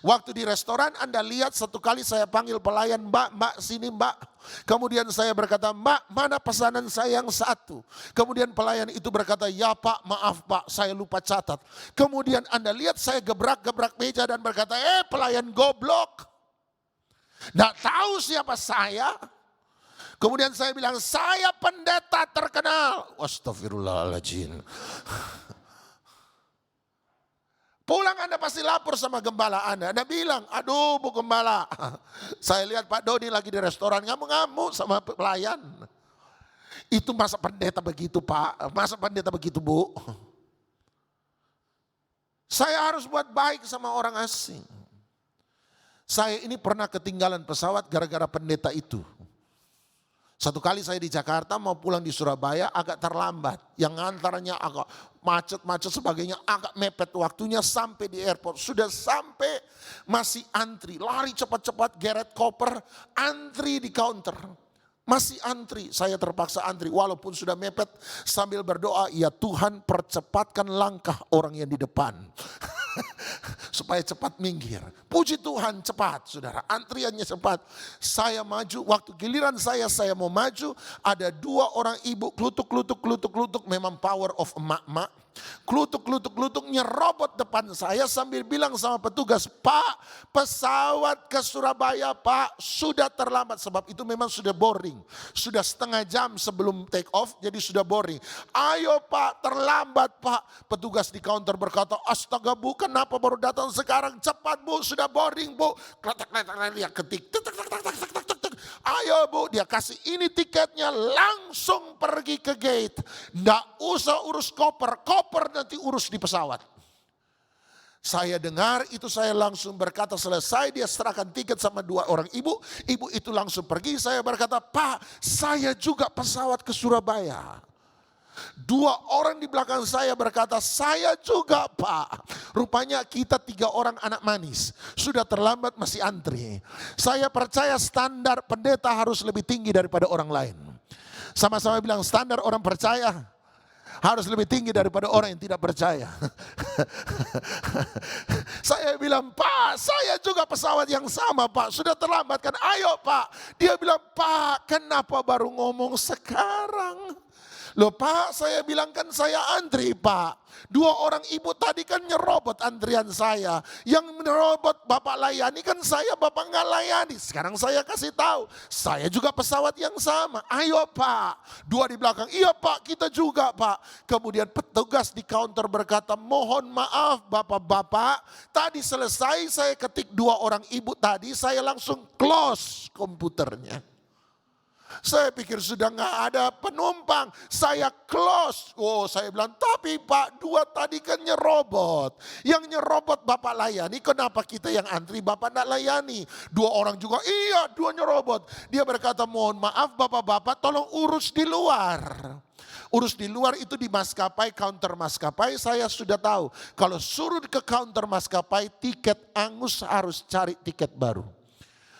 Waktu di restoran Anda lihat satu kali saya panggil pelayan, mbak sini mbak. Kemudian saya berkata, mbak mana pesanan saya yang satu. Kemudian pelayan itu berkata, ya pak maaf pak saya lupa catat. Kemudian Anda lihat saya gebrak-gebrak meja dan berkata, pelayan goblok. Nggak tahu siapa saya. Kemudian saya bilang, saya pendeta terkenal. Astagfirullahaladzim. Pulang Anda pasti lapor sama gembala Anda. Anda bilang, aduh Bu Gembala, saya lihat Pak Dodi lagi di restoran ngamuk-ngamuk sama pelayan. Itu masa pendeta begitu Pak, masa pendeta begitu Bu. Saya harus buat baik sama orang asing. Saya ini pernah ketinggalan pesawat gara-gara pendeta itu. Satu kali saya di Jakarta mau pulang di Surabaya agak terlambat. Yang ngantarnya agak macet-macet sebagainya, agak mepet waktunya sampai di airport. Sudah sampai masih antri, lari cepat-cepat geret koper, antri di counter. Masih antri, saya terpaksa antri walaupun sudah mepet sambil berdoa, ya Tuhan percepatkan langkah orang yang di depan. Supaya cepat minggir. Puji Tuhan cepat saudara, antriannya cepat. Saya maju, waktu giliran saya mau maju, ada dua orang ibu klutuk, memang power of emak-emak. Klutuk nyerobot depan saya sambil bilang sama petugas, Pak pesawat ke Surabaya Pak sudah terlambat. Sebab itu memang sudah boarding, sudah setengah jam sebelum take off jadi sudah boarding. Ayo Pak terlambat Pak. Petugas di counter berkata, astaga Bu kenapa baru datang sekarang, cepat Bu sudah boarding Bu. Dia ketik, ayo Bu, dia kasih ini tiketnya, langsung pergi ke gate. Nggak usah urus koper nanti urus di pesawat. Saya dengar itu, saya langsung berkata selesai dia serahkan tiket sama dua orang ibu. Ibu itu langsung pergi, saya berkata, Pak saya juga pesawat ke Surabaya. Dua orang di belakang saya berkata, saya juga Pak. Rupanya kita 3 orang anak manis. Sudah terlambat masih antri. Saya percaya standar pendeta harus lebih tinggi daripada orang lain. Sama-sama bilang standar orang percaya harus lebih tinggi daripada orang yang tidak percaya. Saya bilang, Pak saya juga pesawat yang sama Pak. Sudah terlambat kan, ayo Pak. Dia bilang, Pak kenapa baru ngomong sekarang? Loh Pak, saya bilang kan saya antri Pak. 2 orang ibu tadi kan nyerobot antrian saya. Yang menyerobot Bapak layani kan saya, Bapak nggak layani. Sekarang saya kasih tahu, saya juga pesawat yang sama. Ayo Pak. 2 di belakang, iya Pak kita juga Pak. Kemudian petugas di counter berkata, mohon maaf Bapak-bapak. Tadi selesai saya ketik 2 orang ibu tadi, saya langsung close komputernya. Saya pikir sudah nggak ada penumpang, saya close. Oh saya bilang, tapi Pak 2 tadi kan nyerobot. Yang nyerobot Bapak layani, kenapa kita yang antri Bapak nggak layani? 2 orang juga, iya 2 nyerobot. Dia berkata, mohon maaf Bapak-bapak tolong urus di luar. Urus di luar itu di maskapai, counter maskapai saya sudah tahu. Kalau suruh ke counter maskapai, tiket angus harus cari tiket baru.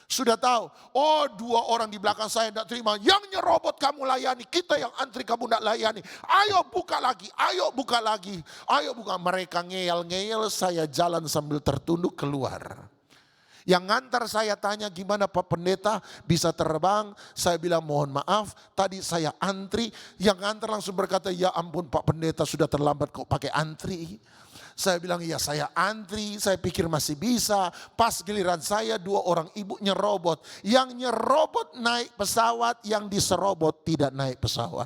Sudah tahu, oh 2 orang di belakang saya tidak terima. Yang nyerobot kamu layani, kita yang antri kamu tidak layani. Ayo buka lagi, ayo buka lagi. Ayo buka, mereka ngeyel-ngeyel, saya jalan sambil tertunduk keluar. Yang ngantar saya tanya, gimana Pak Pendeta bisa terbang? Saya bilang mohon maaf, tadi saya antri. Yang ngantar langsung berkata, ya ampun Pak Pendeta sudah terlambat kok pakai antri. Saya bilang, iya saya antri, saya pikir masih bisa. Pas giliran saya 2 orang ibu nyerobot. Yang nyerobot naik pesawat, yang diserobot tidak naik pesawat.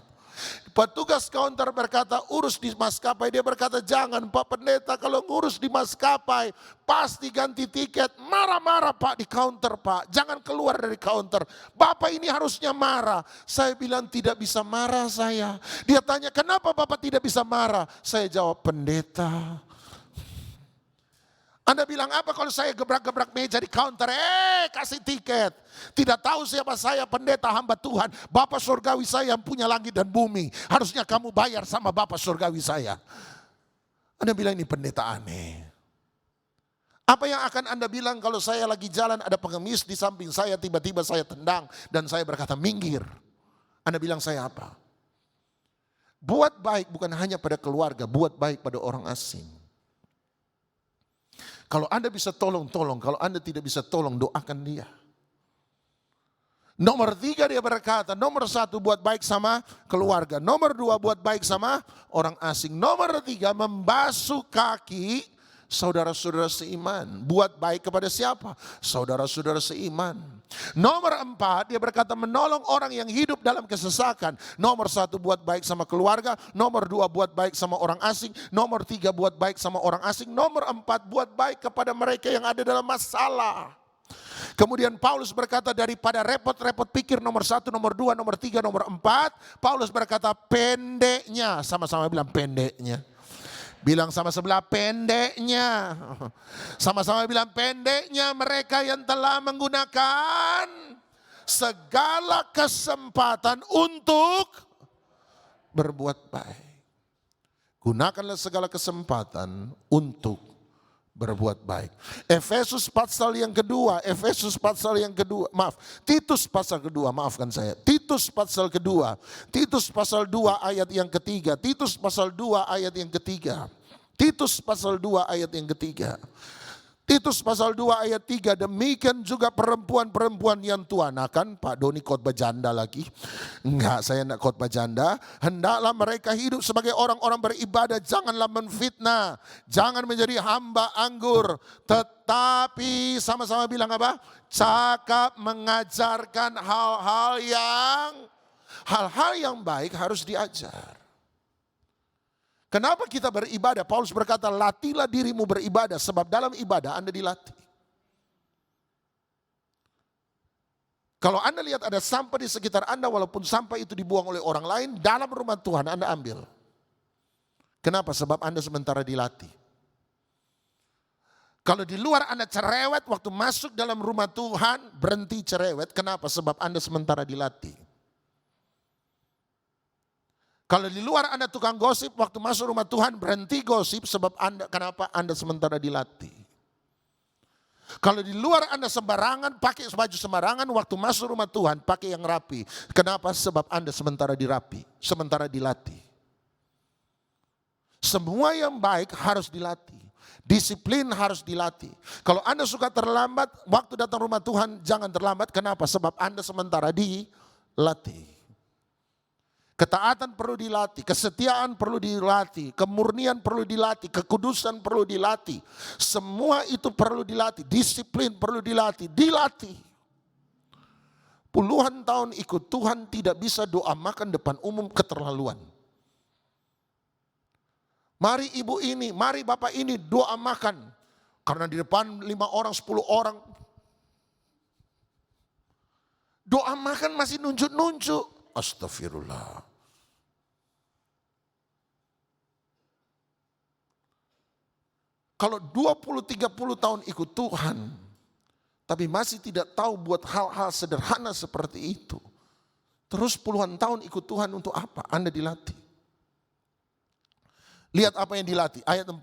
Petugas counter berkata, urus di maskapai. Dia berkata, jangan Pak Pendeta, kalau ngurus di maskapai pasti ganti tiket. Marah-marah Pak di counter Pak, jangan keluar dari counter. Bapak ini harusnya marah. Saya bilang, tidak bisa marah saya. Dia tanya, kenapa Bapak tidak bisa marah? Saya jawab, pendeta. Anda bilang apa kalau saya gebrak-gebrak meja di counter? Kasih tiket. Tidak tahu siapa saya, pendeta hamba Tuhan. Bapak surgawi saya yang punya langit dan bumi. Harusnya kamu bayar sama Bapak surgawi saya. Anda bilang ini pendeta aneh. Apa yang akan Anda bilang kalau saya lagi jalan ada pengemis di samping saya, tiba-tiba saya tendang dan saya berkata minggir. Anda bilang saya apa? Buat baik bukan hanya pada keluarga, buat baik pada orang asing. Kalau Anda bisa tolong, tolong. Kalau Anda tidak bisa tolong, doakan dia. Nomor 3 dia berkata, nomor 1 buat baik sama keluarga. Nomor 2 buat baik sama orang asing. Nomor 3 membasuh kaki saudara-saudara seiman. Buat baik kepada siapa? Saudara-saudara seiman. Nomor 4 dia berkata menolong orang yang hidup dalam kesesakan. Nomor 1 buat baik sama keluarga. Nomor 2 buat baik sama orang asing. Nomor 3 buat baik sama orang asing. Nomor 4 buat baik kepada mereka yang ada dalam masalah. Kemudian Paulus berkata daripada repot-repot pikir nomor 1, nomor 2, nomor 3, nomor 4. Paulus berkata pendeknya. Sama-sama bilang pendeknya. Bilang sama sebelah pendeknya. Sama-sama bilang pendeknya mereka yang telah menggunakan segala kesempatan untuk berbuat baik. Gunakanlah segala kesempatan untuk berbuat baik. Efesus pasal yang kedua, Titus pasal kedua, maafkan saya. Titus pasal kedua, Titus pasal 2 ayat yang ketiga, Titus pasal 2 ayat yang ketiga, Titus pasal 2 ayat yang ketiga. Titus pasal 2 ayat 3, demikian juga perempuan-perempuan yang tuanakan. Pak Doni khotbah janda lagi. Enggak, saya enggak khotbah janda. Hendaklah mereka hidup sebagai orang-orang beribadah. Janganlah menfitnah. Jangan menjadi hamba anggur. Tetapi sama-sama bilang apa? Cakap mengajarkan hal-hal yang baik harus diajar. Kenapa kita beribadah? Paulus berkata, latihlah dirimu beribadah, sebab dalam ibadah Anda dilatih. Kalau Anda lihat ada sampah di sekitar Anda, walaupun sampah itu dibuang oleh orang lain, dalam rumah Tuhan Anda ambil. Kenapa? Sebab Anda sementara dilatih. Kalau di luar Anda cerewet, waktu masuk dalam rumah Tuhan, berhenti cerewet. Kenapa? Sebab Anda sementara dilatih. Kalau di luar Anda tukang gosip, waktu masuk rumah Tuhan berhenti gosip sebab kenapa? Anda sementara dilatih. Kalau di luar Anda sembarangan, pakai baju sembarangan, waktu masuk rumah Tuhan pakai yang rapi. Kenapa? Sebab Anda sementara sementara dilatih. Semua yang baik harus dilatih. Disiplin harus dilatih. Kalau Anda suka terlambat, waktu datang rumah Tuhan jangan terlambat. Kenapa? Sebab Anda sementara dilatih. Ketaatan perlu dilatih, kesetiaan perlu dilatih, kemurnian perlu dilatih, kekudusan perlu dilatih. Semua itu perlu dilatih, disiplin perlu dilatih. Puluhan tahun ikut Tuhan tidak bisa doa makan depan umum keterlaluan. Mari ibu ini, mari bapak ini doa makan. Karena di depan 5 orang, 10 orang. Doa makan masih nunjuk-nunjuk. Astagfirullah. Kalau 20-30 tahun ikut Tuhan, tapi masih tidak tahu buat hal-hal sederhana seperti itu. Terus puluhan tahun ikut Tuhan untuk apa? Anda dilatih. Lihat apa yang dilatih, ayat 4.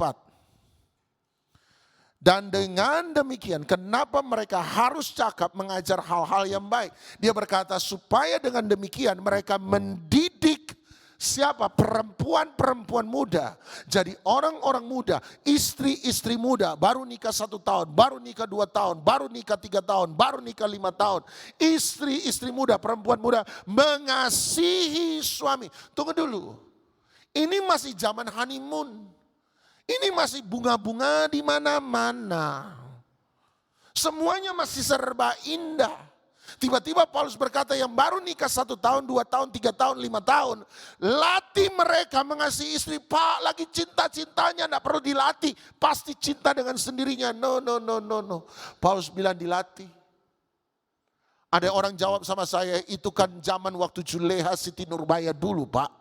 Dan dengan demikian, kenapa mereka harus cakap mengajar hal-hal yang baik? Dia berkata supaya dengan demikian mereka mendidik siapa? Perempuan-perempuan muda. Jadi orang-orang muda, istri-istri muda, baru nikah 1 tahun, baru nikah 2 tahun, baru nikah 3 tahun, baru nikah 5 tahun. Istri-istri muda, perempuan muda mengasihi suami. Tunggu dulu, ini masih zaman honeymoon. Ini masih bunga-bunga di mana-mana. Semuanya masih serba indah. Tiba-tiba Paulus berkata yang baru nikah 1 tahun, 2 tahun, 3 tahun, 5 tahun. Latih mereka mengasihi istri. Pak, lagi cinta-cintanya tidak perlu dilatih. Pasti cinta dengan sendirinya. No. Paulus bilang dilatih. Ada orang jawab sama saya, itu kan zaman waktu Juleha Siti Nurbaya dulu Pak.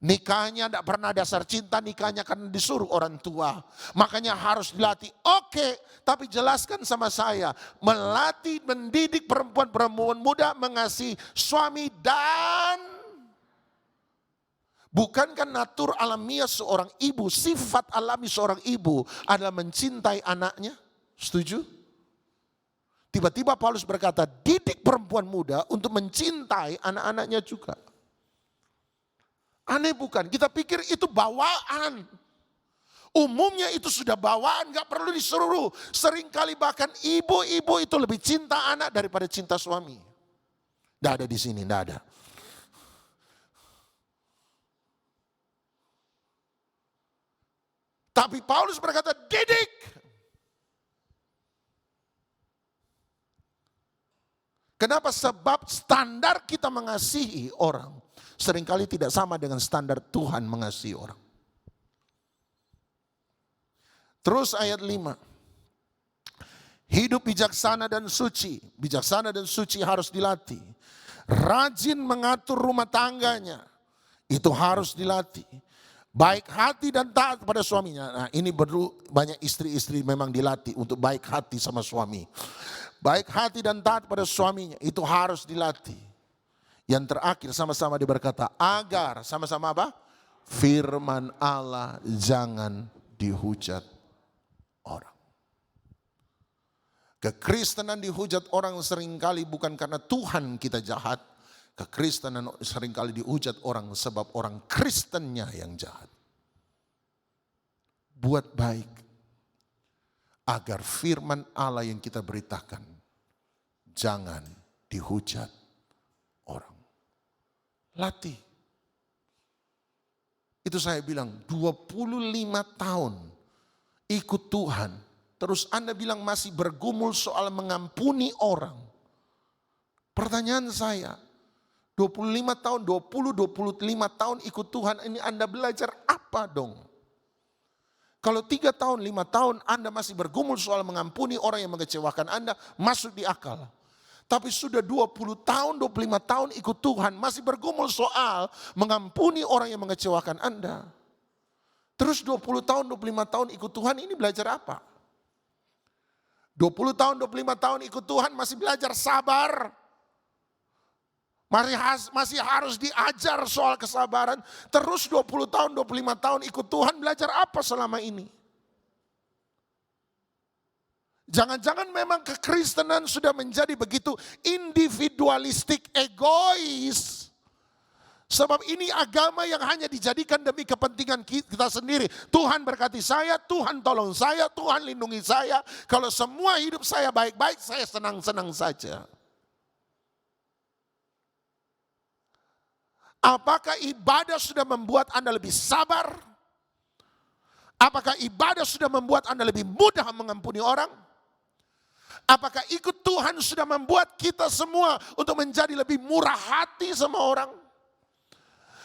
Nikahnya tidak pernah dasar cinta, nikahnya karena disuruh orang tua. Makanya harus dilatih. Oke, tapi jelaskan sama saya. Melatih, mendidik perempuan-perempuan muda mengasihi suami dan bukankah natur alamiah seorang ibu, sifat alami seorang ibu adalah mencintai anaknya? Setuju? Tiba-tiba Paulus berkata, didik perempuan muda untuk mencintai anak-anaknya juga. Aneh bukan? Kita pikir itu bawaan. Umumnya itu sudah bawaan, gak perlu disuruh. Seringkali bahkan ibu-ibu itu lebih cinta anak daripada cinta suami. Tidak ada di sini, tidak ada. Tapi Paulus berkata, didik. Kenapa? Sebab standar kita mengasihi orang seringkali tidak sama dengan standar Tuhan mengasihi orang. Terus ayat 5. Hidup bijaksana dan suci. Bijaksana dan suci harus dilatih. Rajin mengatur rumah tangganya. Itu harus dilatih. Baik hati dan taat pada suaminya. Nah, ini perlu banyak istri-istri memang dilatih untuk baik hati sama suami. Baik hati dan taat pada suaminya. Itu harus dilatih. Yang terakhir sama-sama dia berkata, agar sama-sama apa? Firman Allah jangan dihujat orang. Kekristenan dihujat orang seringkali bukan karena Tuhan kita jahat. Kekristenan seringkali dihujat orang sebab orang Kristennya yang jahat. Buat baik agar firman Allah yang kita beritakan jangan dihujat orang. Latih. Itu saya bilang 25 tahun ikut Tuhan. Terus Anda bilang masih bergumul soal mengampuni orang. Pertanyaan saya, 25 tahun, 25 tahun ikut Tuhan ini Anda belajar apa dong? Kalau 3 tahun, 5 tahun Anda masih bergumul soal mengampuni orang yang mengecewakan Anda, masuk di akal. Tapi sudah 20 tahun, 25 tahun ikut Tuhan, masih bergumul soal mengampuni orang yang mengecewakan Anda. Terus 20 tahun, 25 tahun ikut Tuhan ini belajar apa? 20 tahun, 25 tahun ikut Tuhan masih belajar sabar. Masih harus diajar soal kesabaran. Terus 20 tahun, 25 tahun ikut Tuhan belajar apa selama ini? Jangan-jangan memang kekristenan sudah menjadi begitu individualistik, egois. Sebab ini agama yang hanya dijadikan demi kepentingan kita sendiri. Tuhan berkati saya, Tuhan tolong saya, Tuhan lindungi saya. Kalau semua hidup saya baik-baik, saya senang-senang saja. Apakah ibadah sudah membuat Anda lebih sabar? Apakah ibadah sudah membuat Anda lebih mudah mengampuni orang? Apakah ikut Tuhan sudah membuat kita semua untuk menjadi lebih murah hati sama orang?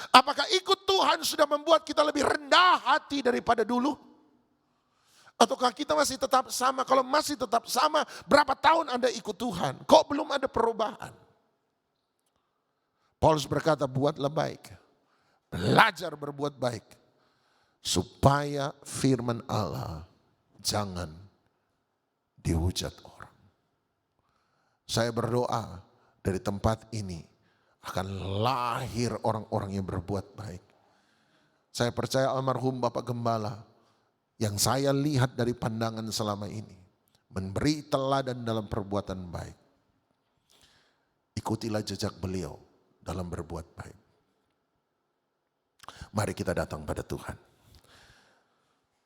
Apakah ikut Tuhan sudah membuat kita lebih rendah hati daripada dulu? Ataukah kita masih tetap sama? Kalau masih tetap sama, berapa tahun Anda ikut Tuhan? Kok belum ada perubahan? Paulus berkata, buatlah baik. Belajar berbuat baik. Supaya firman Allah jangan dihujat orang. Saya berdoa dari tempat ini akan lahir orang-orang yang berbuat baik. Saya percaya almarhum Bapak Gembala yang saya lihat dari pandangan selama ini memberi teladan dalam perbuatan baik. Ikutilah jejak beliau dalam berbuat baik. Mari kita datang pada Tuhan.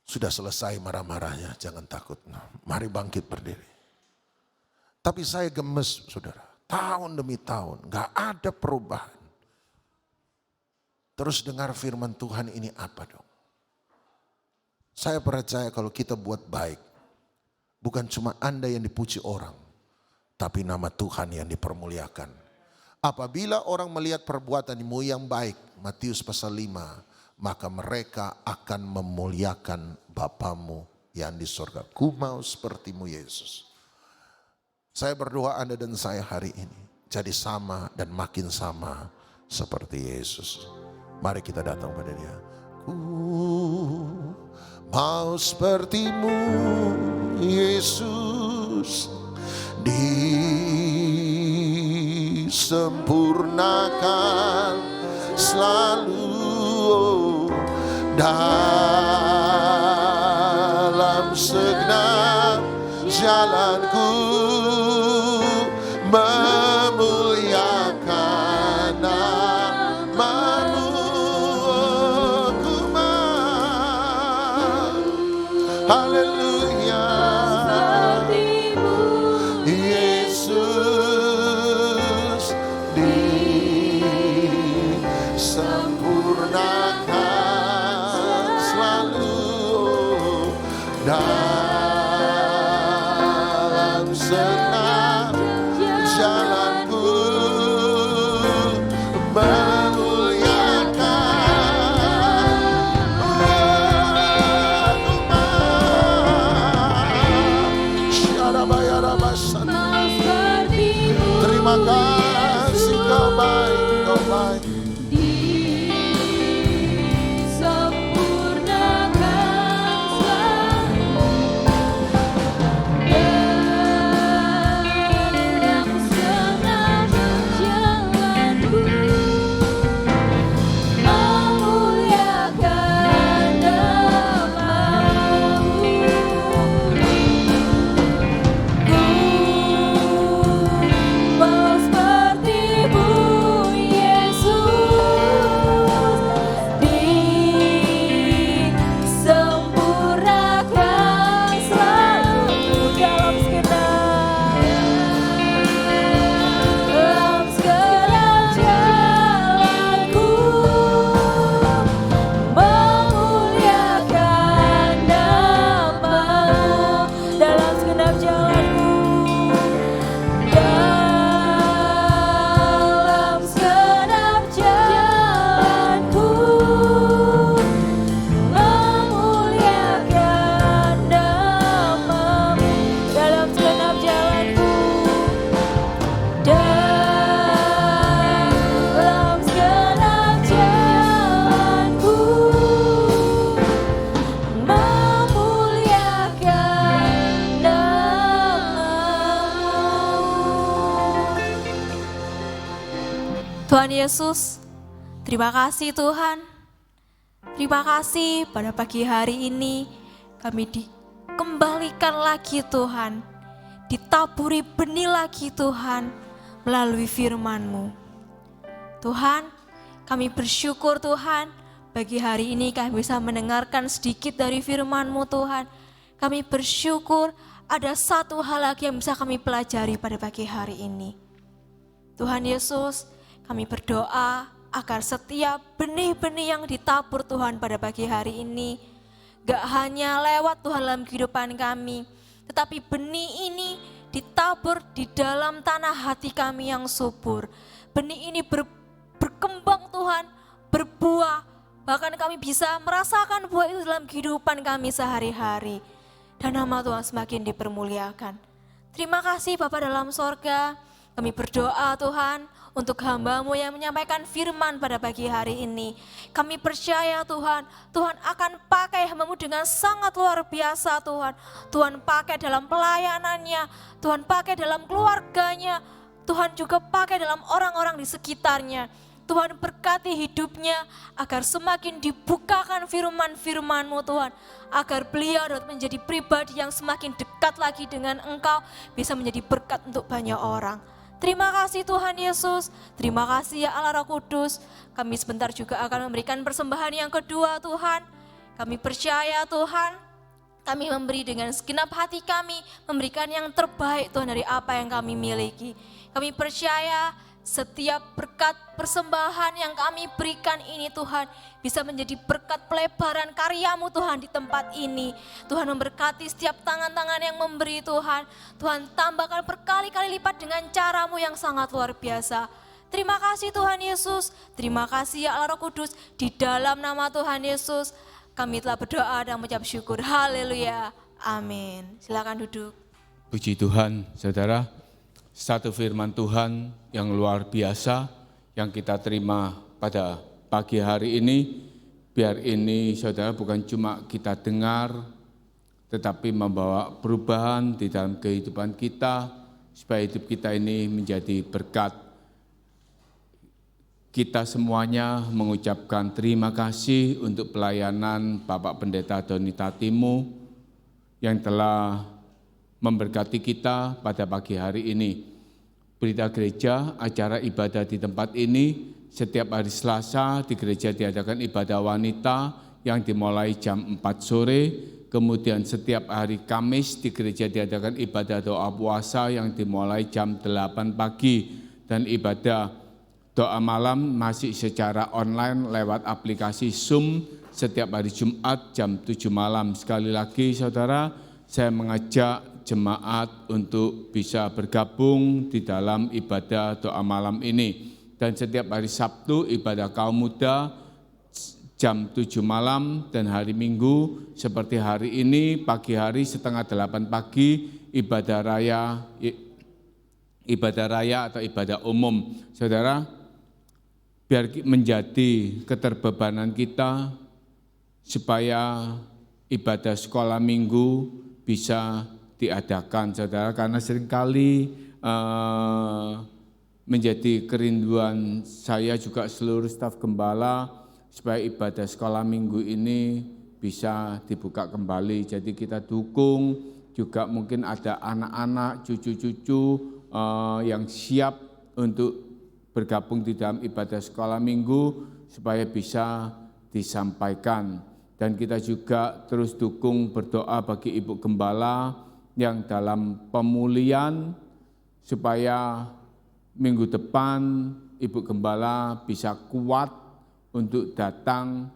Sudah selesai marah-marahnya, jangan takut. Mari bangkit berdiri. Tapi saya gemes, saudara. Tahun demi tahun, gak ada perubahan. Terus dengar firman Tuhan ini apa dong? Saya percaya kalau kita buat baik, bukan cuma Anda yang dipuji orang, tapi nama Tuhan yang dipermuliakan. Apabila orang melihat perbuatanmu yang baik, Matius pasal 5, maka mereka akan memuliakan Bapamu yang di surga. Ku mau sepertimu Yesus. Saya berdoa Anda dan saya hari ini jadi sama dan makin sama seperti Yesus. Mari kita datang pada Dia. Ku mau sepertimu Yesus, disempurnakan selalu dalam segenap jalanku, memuliakan nama-Mu. Ku mau, haleluya, Yesus, disempurnakan selalu dalam segenap jalanku, terima kasih, Kau baik, Kau baik. Tuhan Yesus, terima kasih Tuhan. Terima kasih pada pagi hari ini kami dikembalikan lagi Tuhan. Ditaburi benih lagi Tuhan melalui firman-Mu. Tuhan, kami bersyukur Tuhan pagi hari ini kami bisa mendengarkan sedikit dari firman-Mu Tuhan. Kami bersyukur ada satu hal lagi yang bisa kami pelajari pada pagi hari ini. Tuhan Yesus, kami berdoa agar setiap benih-benih yang ditabur Tuhan pada pagi hari ini gak hanya lewat Tuhan dalam kehidupan kami, tetapi benih ini ditabur di dalam tanah hati kami yang subur. Benih ini berkembang Tuhan, berbuah, bahkan kami bisa merasakan buah itu dalam kehidupan kami sehari-hari. Dan nama Tuhan semakin dipermuliakan. Terima kasih Bapa dalam sorga, kami berdoa Tuhan untuk hamba-Mu yang menyampaikan firman pada pagi hari ini. Kami percaya Tuhan, Tuhan akan pakai hamba-Mu dengan sangat luar biasa Tuhan. Tuhan pakai dalam pelayanannya, Tuhan pakai dalam keluarganya, Tuhan juga pakai dalam orang-orang di sekitarnya. Tuhan berkati hidupnya agar semakin dibukakan firman-firman-Mu Tuhan. Agar beliau dapat menjadi pribadi yang semakin dekat lagi dengan Engkau, bisa menjadi berkat untuk banyak orang. Terima kasih Tuhan Yesus, terima kasih ya Allah Roh Kudus. Kami sebentar juga akan memberikan persembahan yang kedua Tuhan. Kami percaya Tuhan, kami memberi dengan segenap hati kami, memberikan yang terbaik Tuhan dari apa yang kami miliki. Kami percaya setiap berkat persembahan yang kami berikan ini Tuhan bisa menjadi berkat pelebaran karya-Mu Tuhan di tempat ini. Tuhan memberkati setiap tangan-tangan yang memberi Tuhan. Tuhan tambahkan berkali-kali lipat dengan cara-Mu yang sangat luar biasa. Terima kasih Tuhan Yesus, terima kasih ya Allah Roh Kudus, di dalam nama Tuhan Yesus kami telah berdoa dan mengucap syukur. Haleluya, amin. Silakan duduk. Puji Tuhan, saudara. Satu firman Tuhan yang luar biasa yang kita terima pada pagi hari ini. Biar ini saudara bukan cuma kita dengar, tetapi membawa perubahan di dalam kehidupan kita, supaya hidup kita ini menjadi berkat. Kita semuanya mengucapkan terima kasih untuk pelayanan Bapak Pendeta Doni Tatimu yang telah memberkati kita pada pagi hari ini. Berita Gereja, acara ibadah di tempat ini, setiap hari Selasa di gereja diadakan ibadah wanita yang dimulai jam 4 sore, kemudian setiap hari Kamis di gereja diadakan ibadah doa puasa yang dimulai jam 8 pagi, dan ibadah doa malam masih secara online lewat aplikasi Zoom setiap hari Jumat jam 7 malam. Sekali lagi saudara, saya mengajak jemaat untuk bisa bergabung di dalam ibadah doa malam ini. Dan setiap hari Sabtu ibadah kaum muda jam 7 malam, dan hari Minggu seperti hari ini pagi hari setengah 8 pagi ibadah raya atau ibadah umum. Saudara, biar menjadi keterbebanan kita supaya ibadah sekolah minggu bisa diadakan, saudara, karena seringkali menjadi kerinduan saya juga seluruh staf gembala supaya ibadah sekolah minggu ini bisa dibuka kembali. Jadi kita dukung juga, mungkin ada anak-anak, cucu-cucu yang siap untuk bergabung di dalam ibadah sekolah minggu supaya bisa disampaikan. Dan kita juga terus dukung berdoa bagi Ibu Gembala yang dalam pemulihan, supaya minggu depan Ibu Gembala bisa kuat untuk datang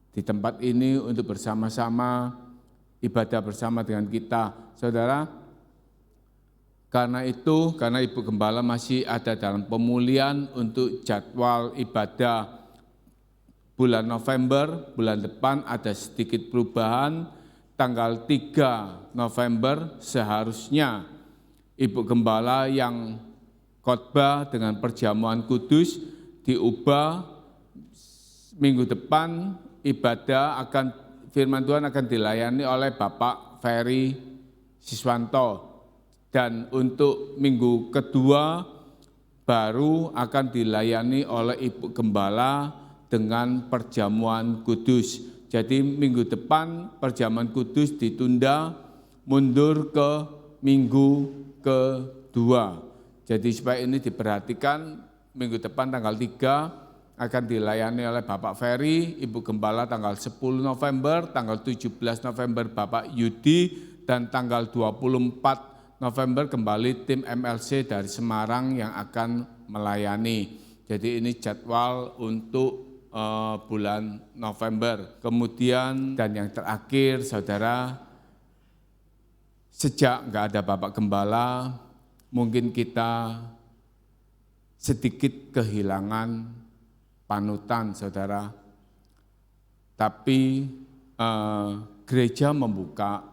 di tempat ini untuk bersama-sama ibadah bersama dengan kita. Saudara, karena Ibu Gembala masih ada dalam pemulihan, untuk jadwal ibadah bulan November, bulan depan ada sedikit perubahan. Tanggal 3 November seharusnya Ibu Gembala yang khotbah dengan perjamuan kudus diubah. Minggu depan ibadah firman Tuhan akan dilayani oleh Bapak Ferry Siswanto. Dan untuk minggu kedua baru akan dilayani oleh Ibu Gembala dengan perjamuan kudus. Jadi minggu depan perjamuan kudus ditunda mundur ke minggu kedua. Jadi supaya ini diperhatikan, minggu depan tanggal 3 akan dilayani oleh Bapak Ferry, Ibu Gembala tanggal 10 November, tanggal 17 November Bapak Yudi, dan tanggal 24 November kembali tim MLC dari Semarang yang akan melayani. Jadi ini jadwal untuk bulan November. Kemudian dan yang terakhir saudara, sejak enggak ada Bapak Gembala, mungkin kita sedikit kehilangan panutan saudara. Tapi gereja membuka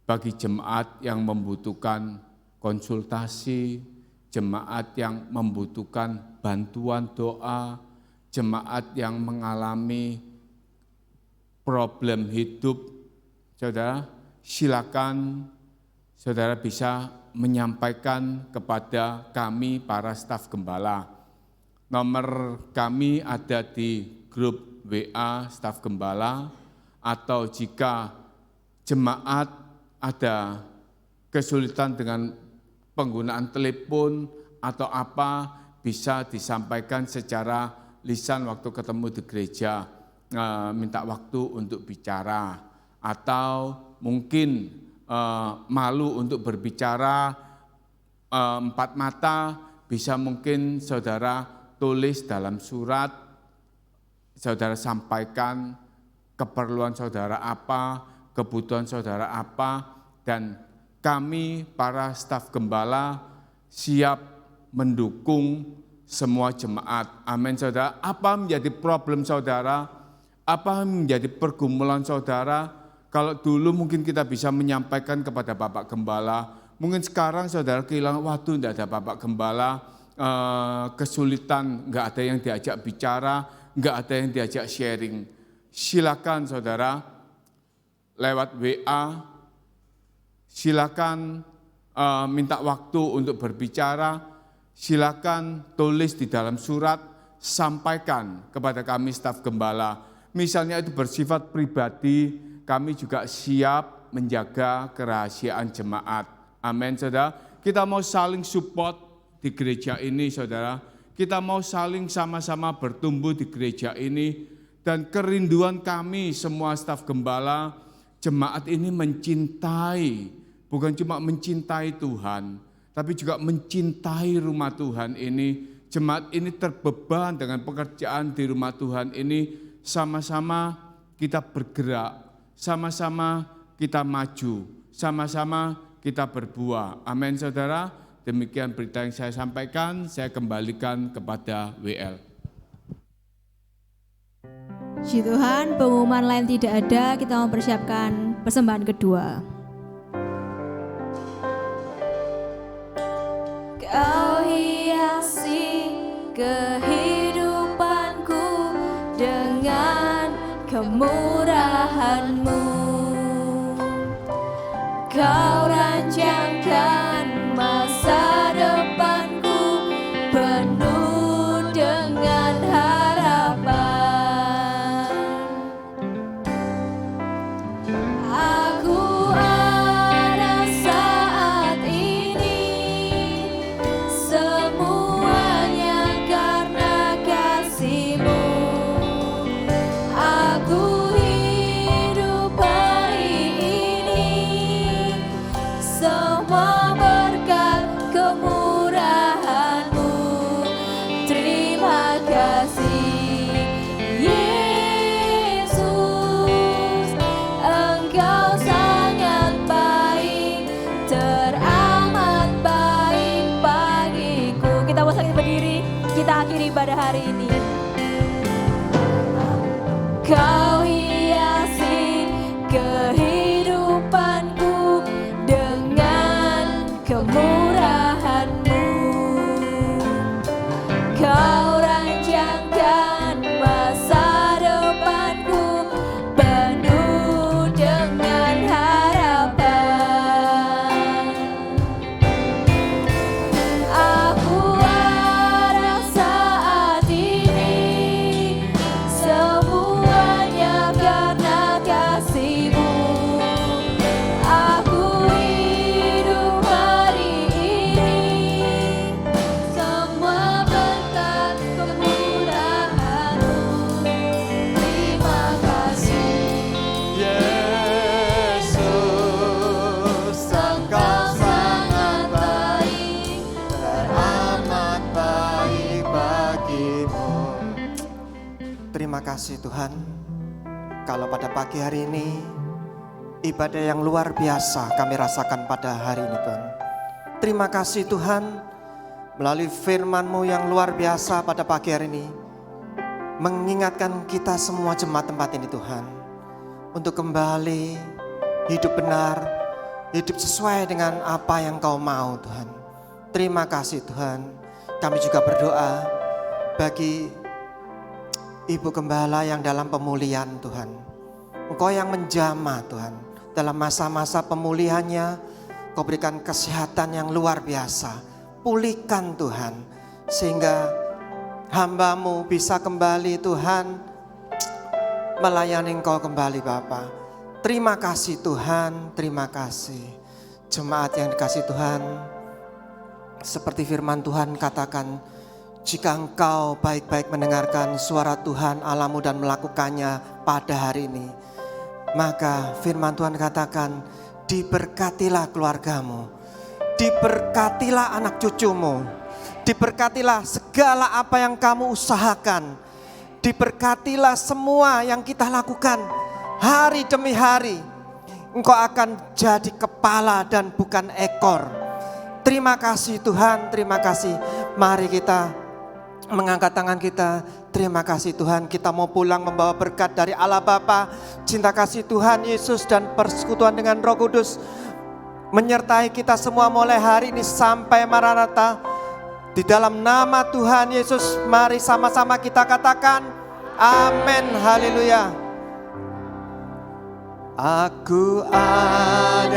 bagi jemaat yang membutuhkan konsultasi, jemaat yang membutuhkan bantuan doa, jemaat yang mengalami problem hidup. Saudara, silakan saudara bisa menyampaikan kepada kami para staf gembala. Nomor kami ada di grup WA staf gembala, atau jika jemaat ada kesulitan dengan penggunaan telepon atau apa, bisa disampaikan secara lisan waktu ketemu di gereja, minta waktu untuk bicara, atau mungkin malu untuk berbicara empat mata, bisa mungkin saudara tulis dalam surat, saudara sampaikan keperluan saudara apa, kebutuhan saudara apa, dan kami para staf gembala siap mendukung semua jemaat. Amin saudara. Apa menjadi problem saudara? Apa menjadi pergumulan saudara? Kalau dulu mungkin kita bisa menyampaikan kepada Bapak Gembala, mungkin sekarang saudara kehilangan waktu, tidak ada Bapak Gembala, kesulitan, nggak ada yang diajak bicara, nggak ada yang diajak sharing. Silakan saudara lewat WA, silakan minta waktu untuk berbicara, silakan tulis di dalam surat, sampaikan kepada kami staf gembala. Misalnya itu bersifat pribadi, kami juga siap menjaga kerahasiaan jemaat. Amin saudara. Kita mau saling support di gereja ini saudara. Kita mau saling sama-sama bertumbuh di gereja ini. Dan kerinduan kami semua staf gembala, jemaat ini mencintai, bukan cuma mencintai Tuhan, tapi juga mencintai rumah Tuhan ini. Jemaat ini terbeban dengan pekerjaan di rumah Tuhan ini, sama-sama kita bergerak, sama-sama kita maju, sama-sama kita berbuah. Amin saudara, demikian berita yang saya sampaikan, saya kembalikan kepada WL. Puji Tuhan, pengumuman lain tidak ada, kita mempersiapkan persembahan kedua. Kau hiasi kehidupanku dengan kemurahan-Mu. Kau rancangkan masa depanku penuh dengan harapan. Aku ada saat ini, semuanya karena kasih-Mu. Aku hidup hari ini, semua berkat kemurahan-Mu. Terima kasih Yesus, Engkau sangat baik, teramat baik bagiku. Kita mau saling berdiri, kita akhiri pada hari ini. Kau hiasi kehidupanku dengan kemurahan-Mu. Kau rancangkan masa depanku penuh dengan harapan. Aku ada saat ini, semuanya karena kasih-Mu. Aku hidup hari ini, semua berkat kemurahan-Mu. Terima kasih Yesus, Engkau sangat baik, teramat baik bagimu. Terima kasih Tuhan, kalau pada pagi hari ini ibadah yang luar biasa kami rasakan pada hari ini Tuhan. Terima kasih Tuhan, melalui firman-Mu yang luar biasa pada pagi hari ini, mengingatkan kita semua jemaat tempat ini Tuhan, untuk kembali hidup benar, hidup sesuai dengan apa yang Kau mau Tuhan. Terima kasih Tuhan. Kami juga berdoa bagi Ibu Gembala yang dalam pemulihan Tuhan. Engkau yang menjamah Tuhan, dalam masa-masa pemulihannya Kau berikan kesehatan yang luar biasa. Pulihkan Tuhan, sehingga hamba-Mu bisa kembali Tuhan melayani Engkau kembali Bapa. Terima kasih Tuhan, terima kasih. Jemaat yang dikasih Tuhan, seperti firman Tuhan katakan, jika engkau baik-baik mendengarkan suara Tuhan Allahmu dan melakukannya pada hari ini, maka firman Tuhan katakan, diberkatilah keluargamu, diberkatilah anak cucumu, Diberkatilah segala apa yang kamu usahakan. Diberkatilah semua yang kita lakukan hari demi hari. Engkau akan jadi kepala dan bukan ekor. Terima kasih Tuhan, terima kasih. Mari kita mengangkat tangan kita. Terima kasih Tuhan, kita mau pulang membawa berkat dari Allah Bapa, cinta kasih Tuhan Yesus dan persekutuan dengan Roh Kudus menyertai kita semua mulai hari ini sampai Maranatha. Di dalam nama Tuhan Yesus, mari sama-sama kita katakan amin, haleluya. Aku ada